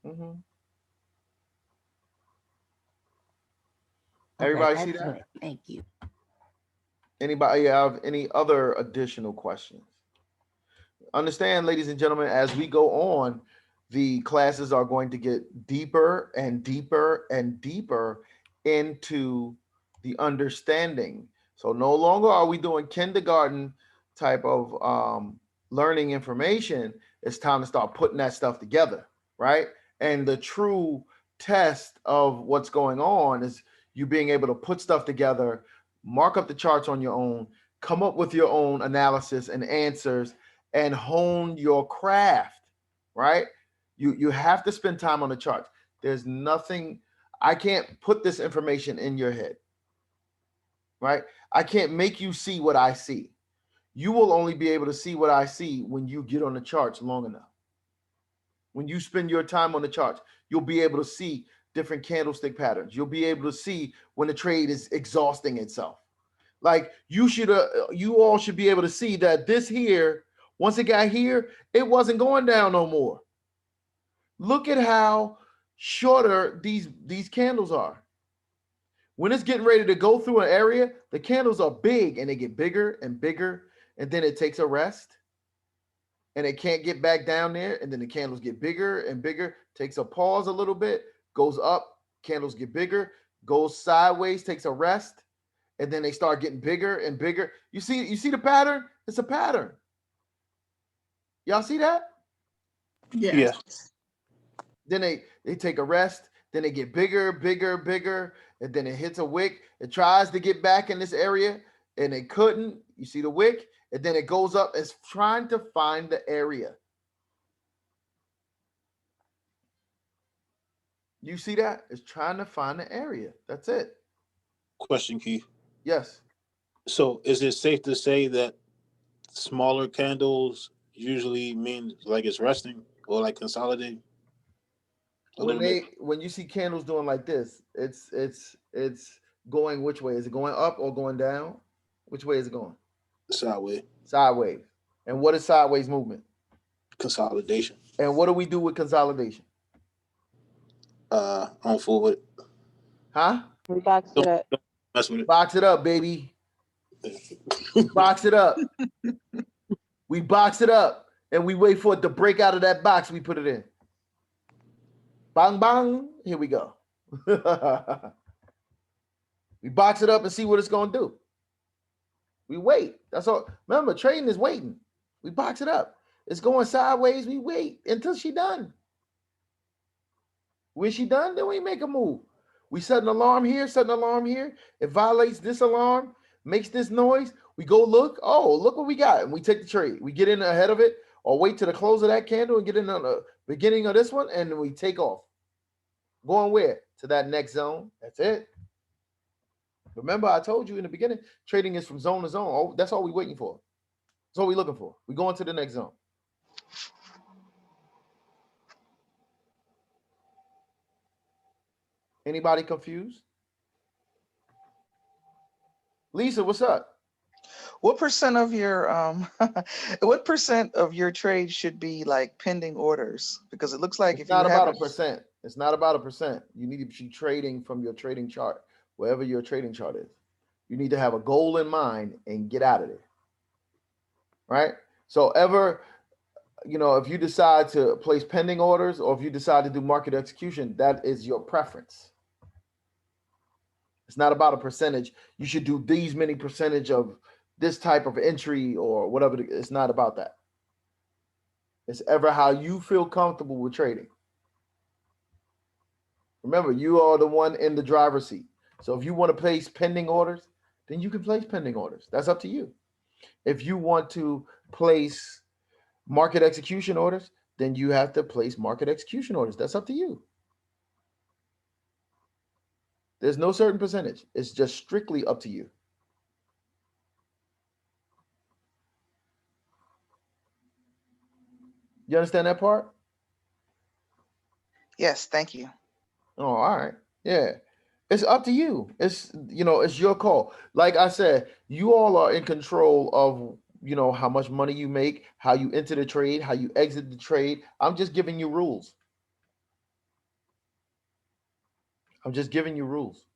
Mm-hmm. Okay, Everybody see excellent. that? Thank you. Anybody have any other additional questions? Understand, ladies and gentlemen, as we go on, the classes are going to get deeper and deeper and deeper into the understanding. So no longer are we doing kindergarten type of learning information. It's time to start putting that stuff together, right? And the true test of what's going on is you being able to put stuff together, mark up the charts on your own, come up with your own analysis and answers, and hone your craft, right? You have to spend time on the charts. There's nothing, I can't put this information in your head, right? I can't make you see what I see. You will only be able to see what I see when you get on the charts long enough. When you spend your time on the charts, you'll be able to see different candlestick patterns. You'll be able to see when the trade is exhausting itself. Like you all should be able to see that this here, once it got here, it wasn't going down no more. Look at how shorter these candles are. When it's getting ready to go through an area, the candles are big and they get bigger and bigger, and then it takes a rest and it can't get back down there, and then the candles get bigger and bigger, takes a pause a little bit, goes up, candles get bigger, goes sideways, takes a rest, and then they start getting bigger and bigger. You see the pattern? It's a pattern. Y'all see that? Yes. Yes. Then they take a rest, then they get bigger, bigger, bigger, and then it hits a wick. It tries to get back in this area, and it couldn't. You see the wick, and then it goes up. It's trying to find the area. You see that? It's trying to find the area. That's it. Question, Keith. Yes. So, is it safe to say that smaller candles usually mean like it's resting or like consolidating? When you see candles doing like this, it's going which way? Is it going up or going down? Which way is it going? Sideways. Sideways. And what is sideways movement? Consolidation. And what do we do with consolidation? I'm full with it. Huh? We box it up. Don't mess with it. Box it up, baby. Box it up. We box it up and we wait for it to break out of that box we put it in. Bang, bang. Here we go. We box it up and see what it's going to do. We wait. That's all. Remember, trading is waiting. We box it up. It's going sideways. We wait until she's done. When she done, then we make a move. We set an alarm here, set an alarm here. It violates this alarm, makes this noise. We go look. Oh, look what we got. And we take the trade. We get in ahead of it or wait to the close of that candle and get in on the beginning of this one, and then we take off. Going where? To that next zone. That's it. Remember, I told you in the beginning, trading is from zone to zone. Oh, that's all we're waiting for. That's all we're looking for. We're going to the next zone. Anybody confused? Lisa, what's up? What percent of your what percent of your trade should be like pending orders? Because it looks like It's if you not have about a it, percent. It's not about a percent. You need to be trading from your trading chart, wherever your trading chart is. You need to have a goal in mind and get out of there. Right? So if you decide to place pending orders or if you decide to do market execution, that is your preference. It's not about a percentage. You should do these many percentage of this type of entry or whatever. It's not about that. It's ever how you feel comfortable with trading. Remember, you are the one in the driver's seat. So if you want to place pending orders, then you can place pending orders. That's up to you. If you want to place market execution orders, then you have to place market execution orders. That's up to you. There's no certain percentage. It's just strictly up to you. You understand that part? yes, thank you. Oh, all right. Yeah. It's up to you. It's your call. Like I said, you all are in control of, how much money you make, how you enter the trade, how you exit the trade. I'm just giving you rules. I'm just giving you rules.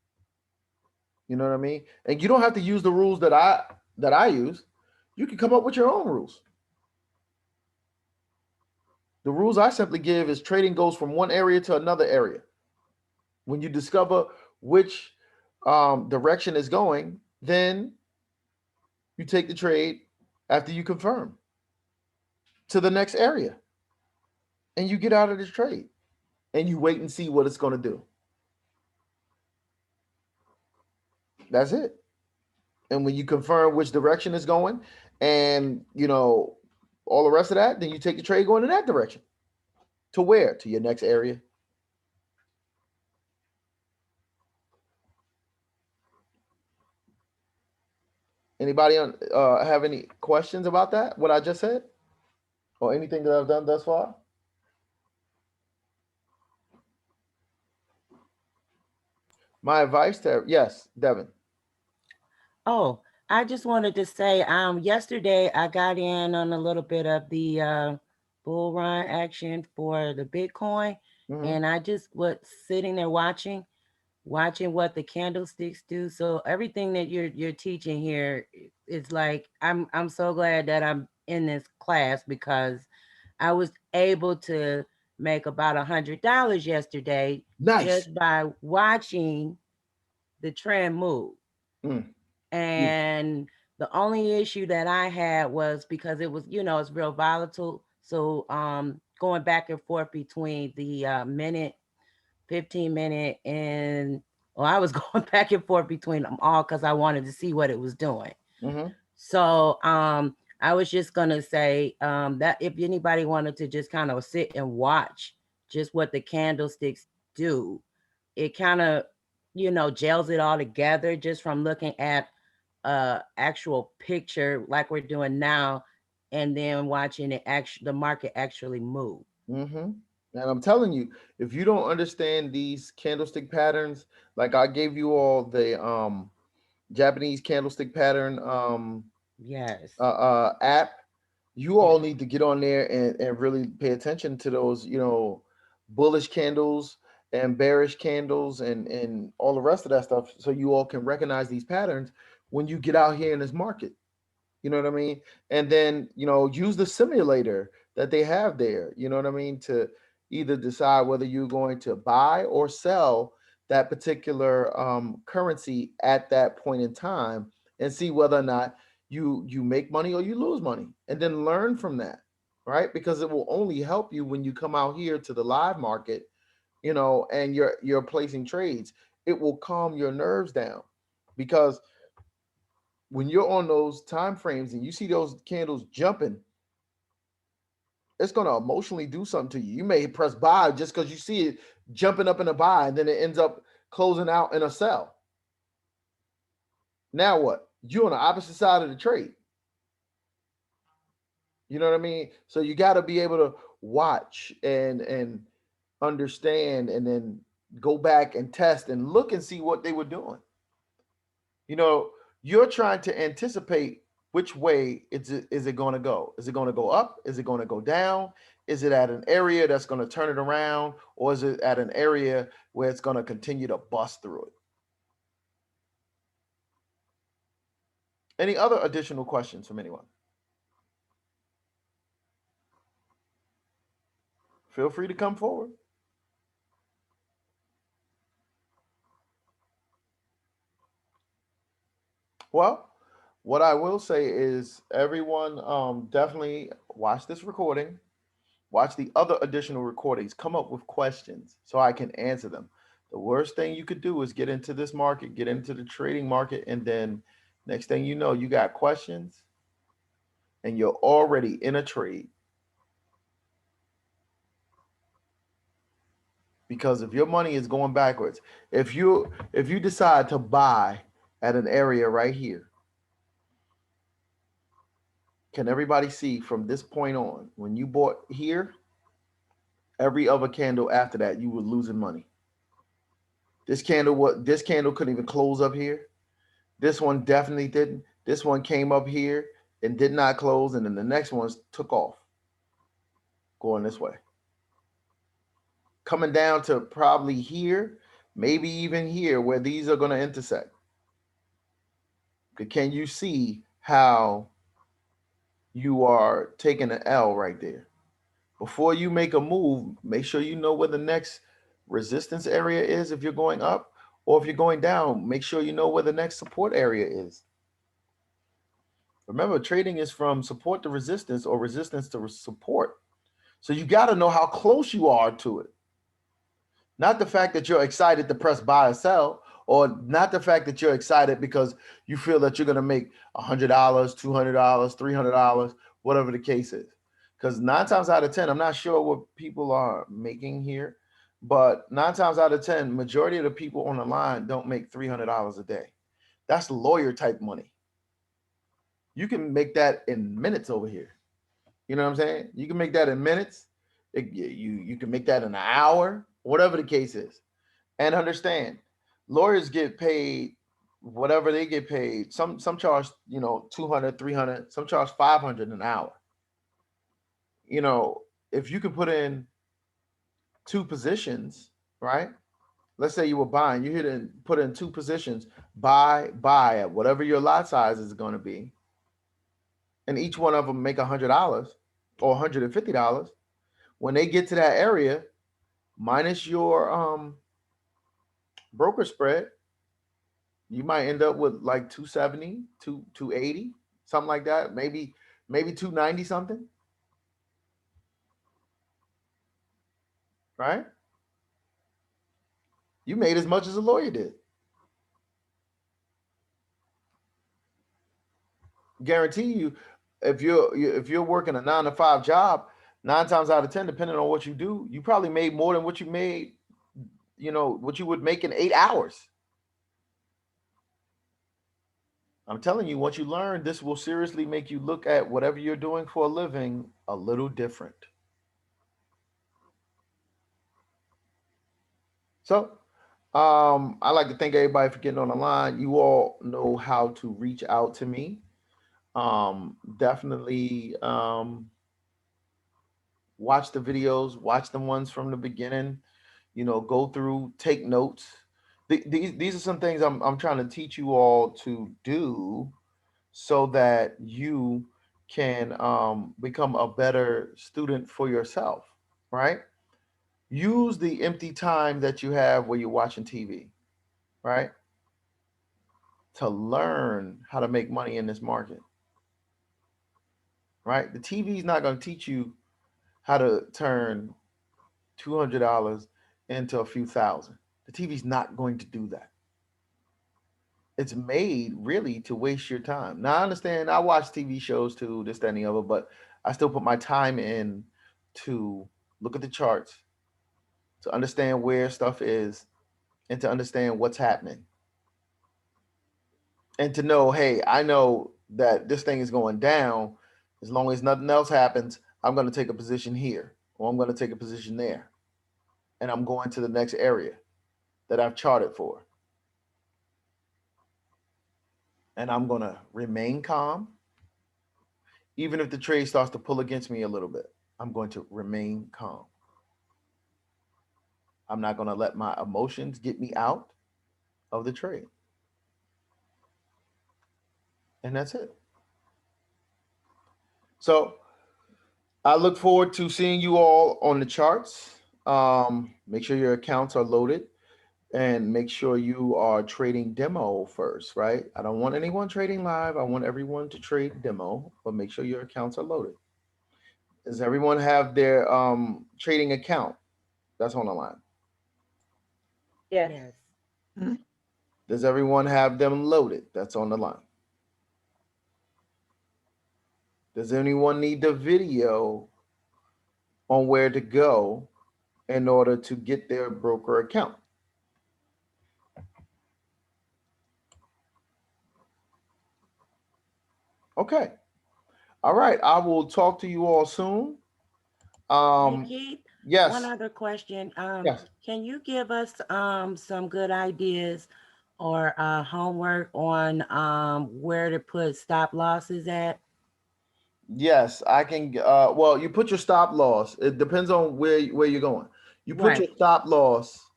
You know what I mean? And you don't have to use the rules that I use. You can come up with your own rules. The rules I simply give is trading goes from one area to another area. When you discover which direction is going, then you take the trade after you confirm to the next area and you get out of this trade and you wait and see what it's going to do. That's it. And when you confirm which direction it's going and, all the rest of that, then you take the trade going in that direction. To where? To your next area. Anybody have any questions about that? What I just said? Or anything that I've done thus far? My advice to, yes, Devin. Oh, I just wanted to say, yesterday I got in on a little bit of the bull run action for the Bitcoin, and I just was sitting there watching what the candlesticks do. So everything that you're teaching here is like, I'm so glad that I'm in this class because I was able to make about $100 yesterday just by watching the trend move. And the only issue that I had was because it was, it's real volatile. So going back and forth between the minute, 15-minute, and I was going back and forth between them all because I wanted to see what it was doing. So I was just gonna say that if anybody wanted to just kind of sit and watch just what the candlesticks do, it kind of, gels it all together just from looking at actual picture like we're doing now, and then watching the market actually move. And I'm telling you, if you don't understand these candlestick patterns, like I gave you all the Japanese candlestick pattern yes app, you all need to get on there and really pay attention to those, bullish candles and bearish candles and all the rest of that stuff, so you all can recognize these patterns when you get out here in this market. You know what I mean? And then, use the simulator that they have there, you know what I mean, to either decide whether you're going to buy or sell that particular currency at that point in time and see whether or not you make money or you lose money, and then learn from that, right? Because it will only help you when you come out here to the live market, and you're placing trades. It will calm your nerves down, because when you're on those time frames and you see those candles jumping, it's going to emotionally do something to you. You may press buy just because you see it jumping up in a buy, and then it ends up closing out in a sell. Now what? You're on the opposite side of the trade. You know what I mean? So you got to be able to watch and understand, and then go back and test and look and see what they were doing. You know, you're trying to anticipate which way is it going to go? Is it going to go up? Is it going to go down? Is it at an area that's going to turn it around? Or is it at an area where it's going to continue to bust through it? Any other additional questions from anyone? Feel free to come forward. Well, what I will say is everyone definitely watch this recording, watch the other additional recordings, come up with questions so I can answer them. The worst thing you could do is get into this market, get into the trading market, and then next thing you know, you got questions and you're already in a trade. Because if your money is going backwards, if you decide to buy at an area right here, can everybody see from this point on, when you bought here, every other candle after that, you were losing money. This candle couldn't even close up here. This one definitely didn't. This one came up here and did not close, and then the next ones took off, going this way. Coming down to probably here, maybe even here, where these are going to intersect. Can you see how you are taking an L right there? Before you make a move, make sure you know where the next resistance area is if you're going up, or if you're going down, make sure you know where the next support area is. Remember, trading is from support to resistance or resistance to support. So you got to know how close you are to it. Not the fact that you're excited to press buy or sell, or not the fact that you're excited because you feel that you're going to make $100, $200, $300, whatever the case is. Because 9 times out of 10, I'm not sure what people are making here, but 9 times out of 10, majority of the people on the line don't make $300 a day. That's lawyer type money. You can make that in minutes over here. You know what I'm saying? You can make that in minutes. You can make that in an hour, whatever the case is. And understand, lawyers get paid whatever they get paid. Some charge, 200, 300, some charge 500 an hour. If you could put in 2 positions, right? Let's say you were buying, you hit and put in 2 positions, buy at whatever your lot size is going to be. And each one of them make $100 or $150. When they get to that area, minus your broker spread, you might end up with like 270, 280, something like that. Maybe 290 something. Right? You made as much as a lawyer did. Guarantee you, if you're working a 9 to 5 job, 9 times out of 10, depending on what you do, you probably made more than what you made, what you would make in 8 hours. I'm telling you, once you learn, this will seriously make you look at whatever you're doing for a living a little different. So, I'd like to thank everybody for getting on the line. You all know how to reach out to me. Definitely watch the videos, watch the ones from the beginning, go through, take notes. These are some things I'm trying to teach you all to do so that you can become a better student for yourself, right? Use the empty time that you have where you're watching TV, right? To learn how to make money in this market, right? The TV is not going to teach you how to turn $200 into a few thousand. The TV's not going to do that. It's made really to waste your time. Now I understand, I watch TV shows too, this, that, and the other, but I still put my time in to look at the charts, to understand where stuff is, and to understand what's happening. And to know, hey, I know that this thing is going down. As long as nothing else happens, I'm going to take a position here, or I'm going to take a position there, and I'm going to the next area. that I've charted for. And I'm going to remain calm. Even if the trade starts to pull against me a little bit, I'm going to remain calm. I'm not going to let my emotions get me out of the trade. And that's it. So I look forward to seeing you all on the charts. Make sure your accounts are loaded and make sure you are trading demo first, right? I don't want anyone trading live. I want everyone to trade demo, but make sure your accounts are loaded. Does everyone have their trading account that's on the line? Yes. Yes. Does everyone have them loaded that's on the line? Does anyone need the video on where to go in order to get their broker account? Okay. All right. I will talk to you all soon. Hey, Keith, Yes. one other question. Yes. Can you give us some good ideas or homework on where to put stop losses at? Yes, I can. Well, you put your stop loss. It depends on where you're going. You put your Right. stop loss.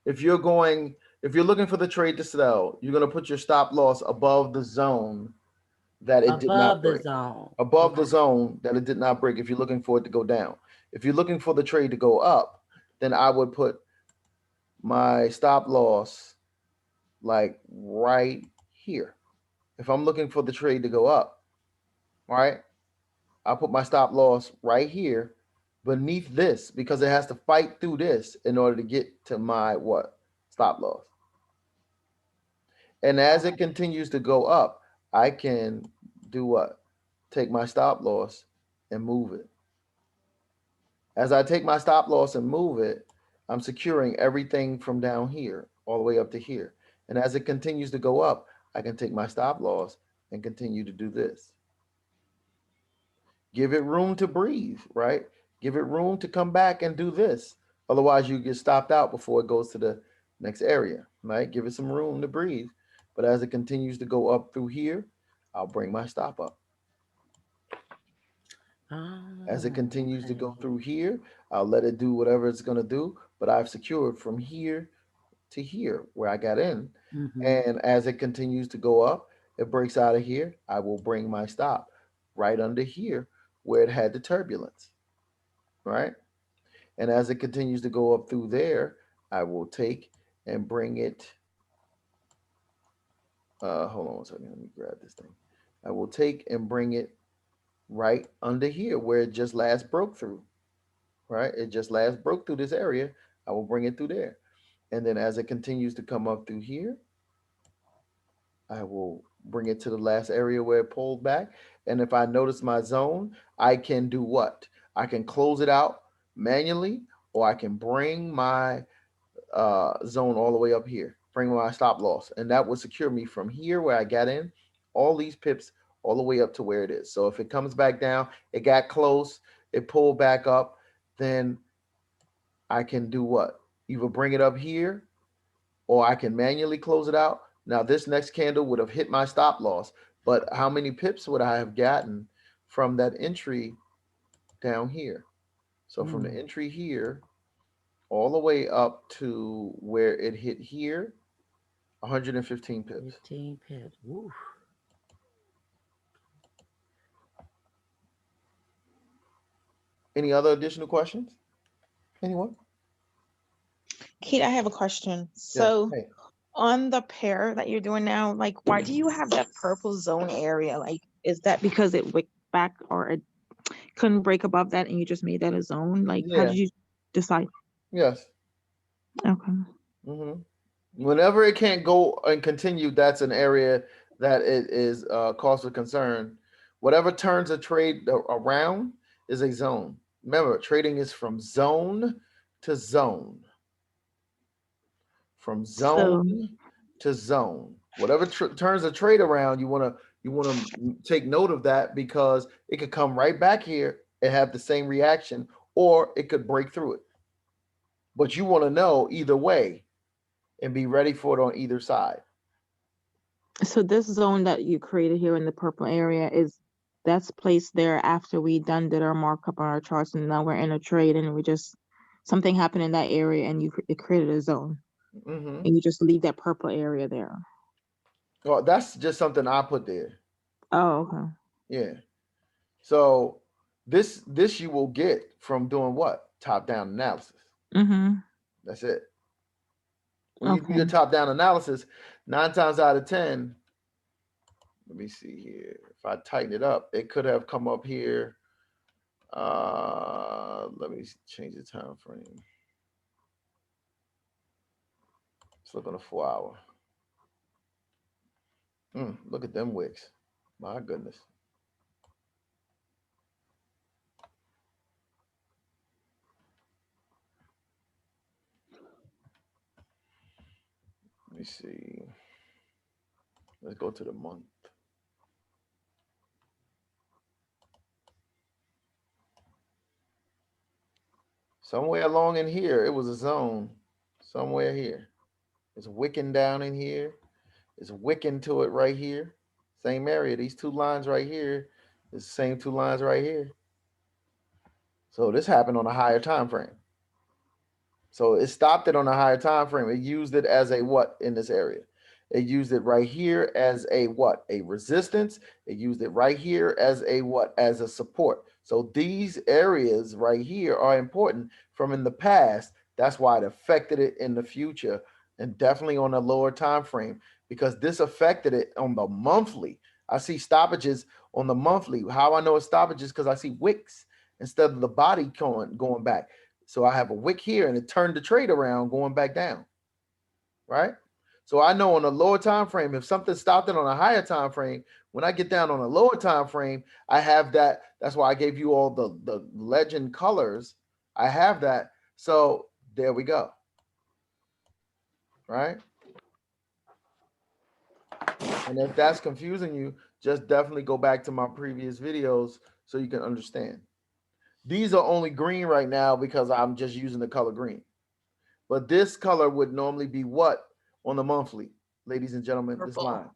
If you're looking for the trade to sell, you're going to put your stop loss above the zone that it did not Above the break. zone. Above the Okay. zone that it did not break. If you're looking for it to go down. If you're looking for the trade to go up, then I would put my stop loss like right here. If I'm looking for the trade to go up, all right, I'll put my stop loss right here beneath this because it has to fight through this in order to get to my what? Stop loss. And as it continues to go up, I can do what? Take my stop loss and move it. As I take my stop loss and move it, I'm securing everything from down here all the way up to here. And as it continues to go up, I can take my stop loss and continue to do this. Give it room to breathe, right? Give it room to come back and do this. Otherwise, you get stopped out before it goes to the next area, right? Give it some room to breathe. But as it continues to go up through here, I'll bring my stop up. As it continues to go through here, I'll let it do whatever it's going to do. But I've secured from here to here where I got in. And as it continues to go up, it breaks out of here. I will bring my stop right under here where it had the turbulence, right? And as it continues to go up through there, I will take and bring it. Hold on one second. Let me grab this thing. I will take and bring it right under here where it just last broke through, right? It just last broke through this area. I will bring it through there. And then as it continues to come up through here, I will bring it to the last area where it pulled back. And if I notice my zone, I can do what? I can close it out manually, or I can bring my zone all the way up here, bring my stop loss. And that would secure me from here where I got in, all these pips, all the way up to where it is. So if it comes back down, it got close, it pulled back up, then I can do what? Either bring it up here, or I can manually close it out. Now this next candle would have hit my stop loss, but how many pips would I have gotten from that entry down here? So from the entry here all the way up to where it hit here, 115 pips. 15 pips. Woo. Any other additional questions? Anyone? Kate, I have a question. Yes. So Hey. on the pair that you're doing now, like, why do you have that purple zone area? Like, is that because it wicked back or it couldn't break above that and you just made that a zone? Like, how Yeah. did you decide? Yes. Okay. Whenever it can't go and continue, that's an area that it is cause for concern. Whatever turns a trade around is a zone. Remember, trading is from zone to zone. From zone to zone. Whatever turns a trade around, you want to take note of that because it could come right back here and have the same reaction, or it could break through it. But you want to know either way and be ready for it on either side. So this zone that you created here in the purple area that's placed there after we did our markup on our charts, and now we're in a trade, and we just something happened in that area, and it created a zone, Mm-hmm. and you just leave that purple area there. Well, that's just something I put there. Oh, okay. Yeah. So this you will get from doing what? Top-down analysis. Mm-hmm. That's it. When you do Okay. your top-down analysis, 9 times out of 10, let me see here. If I tighten it up, it could have come up here. Let me change the time frame. Let's look on a 4 hour. Look at them wicks. My goodness. Let me see. Let's go to the month. Somewhere along in here, it was a zone. Somewhere here. It's wicking down in here. It's wicking to it right here. Same area. These 2 lines right here is the same 2 lines right here. So this happened on a higher time frame. So it stopped it on a higher time frame. It used it as a what in this area? It used it right here as a what? A resistance. It used it right here as a what? As a support. So these areas right here are important from in the past. That's why it affected it in the future, and definitely on a lower time frame, because this affected it on the monthly. I see stoppages on the monthly. How I know it's stoppages? Because I see wicks instead of the body going back. So I have a wick here, and it turned the trade around going back down, right? So I know on a lower time frame, if something stopped it on a higher time frame, when I get down on a lower time frame, I have that. That's why I gave you all the legend colors. I have that. So there we go, right? And if that's confusing you, just definitely go back to my previous videos so you can understand. These are only green right now because I'm just using the color green. But this color would normally be what on the monthly, ladies and gentlemen? This Purple. line.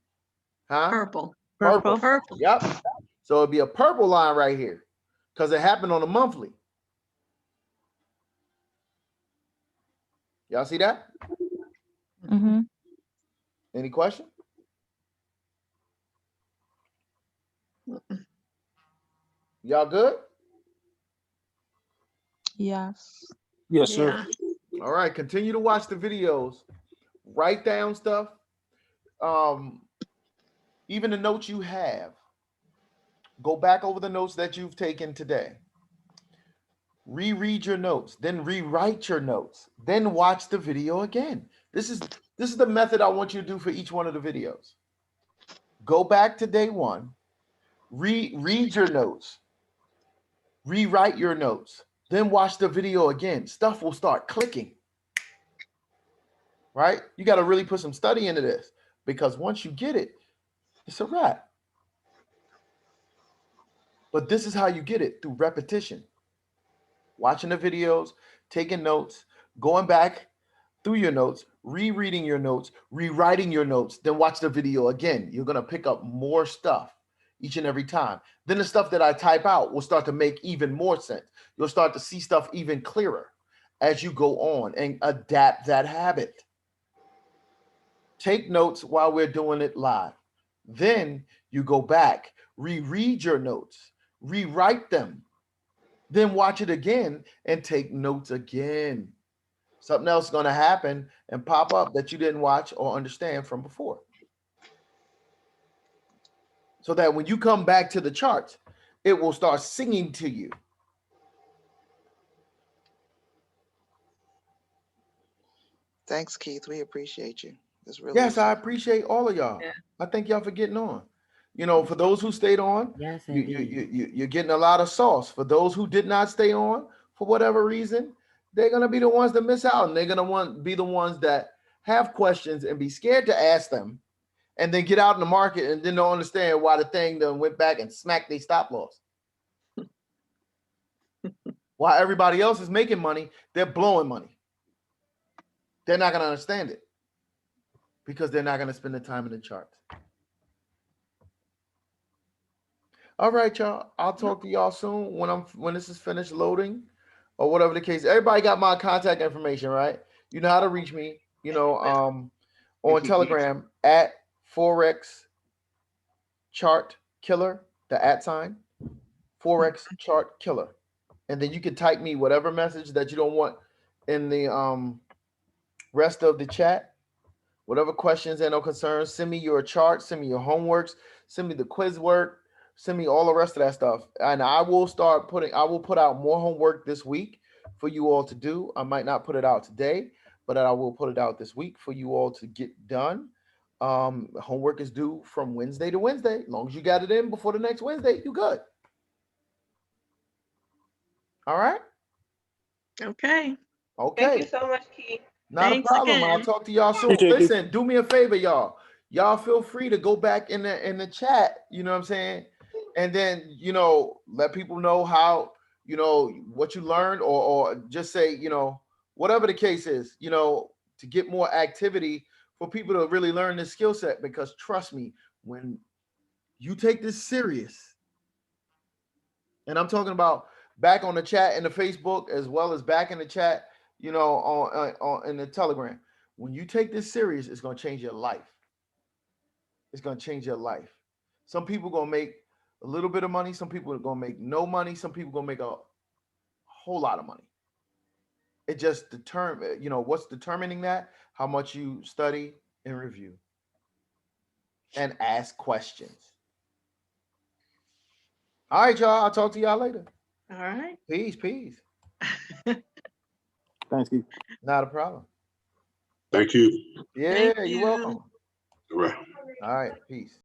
Huh? Purple. Purple. Purple. Yep. So it'd be a purple line right here because it happened on a monthly. Y'all see that? Mm-hmm. Any question? Y'all good? Yes. Yes, sir. Yeah. All right. Continue to watch the videos. Write down stuff. Even the notes you have. Go back over the notes that you've taken today. Reread your notes, then rewrite your notes, then watch the video again. This is the method I want you to do for each one of the videos. Go back to day 1, read your notes, rewrite your notes, then watch the video again. Stuff will start clicking, right? You got to really put some study into this, because once you get it, it's a wrap. But this is how you get it, through repetition. Watching the videos, taking notes, going back through your notes, rereading your notes, rewriting your notes, then watch the video again. You're going to pick up more stuff each and every time. Then the stuff that I type out will start to make even more sense. You'll start to see stuff even clearer as you go on and adapt that habit. Take notes while we're doing it live. Then you go back, reread your notes, rewrite them, then watch it again and take notes again. Something else is going to happen and pop up that you didn't watch or understand from before. So that when you come back to the charts, it will start singing to you. Thanks, Keith. We appreciate you. This really Yes, is I helpful. appreciate all of y'all. Yeah. I thank y'all for getting on. You know, for those who stayed on, Yes, you're indeed. getting a lot of sauce. For those who did not stay on, for whatever reason, they're going to be the ones that miss out. And they're going to be the ones that have questions and be scared to ask them, and then get out in the market and then don't understand why the thing then went back and smacked their stop loss. While everybody else is making money, they're blowing money. They're not going to understand it. because they're not going to spend the time in the charts. All right, y'all. I'll talk to y'all soon when this is finished loading or whatever the case. Everybody got my contact information, right? You know how to reach me, on Telegram at Forex Chart Killer, the @ Forex Chart Killer. And then you can type me whatever message that you don't want in the rest of the chat. Whatever questions and or concerns, send me your chart, send me your homeworks, send me the quiz work, send me all the rest of that stuff. And I will put out more homework this week for you all to do. I might not put it out today, but I will put it out this week for you all to get done. Homework is due from Wednesday to Wednesday. As long as you got it in before the next Wednesday, you good. All right. Okay. Okay. Thank you so much, Key. Not Thanks a problem. I'll again. talk to y'all soon. Appreciate you. Listen, do me a favor, y'all. Y'all feel free to go back in the chat, you know what I'm saying? And then, let people know how, what you learned or just say, whatever the case is, to get more activity for people to really learn this skill set. Because trust me, when you take this serious, and I'm talking about back on the chat in the Facebook as well as back in the chat, on in the Telegram. When you take this serious, it's going to change your life. It's going to change your life. Some people are going to make a little bit of money. Some people are going to make no money. Some people are going to make a whole lot of money. It just what's determining that? How much you study and review and ask questions. All right, y'all. I'll talk to y'all later. All right. Peace. Thanks, Keith. Not a problem. Thank you. Yeah, Thank you're you. welcome. All right. All right. Peace.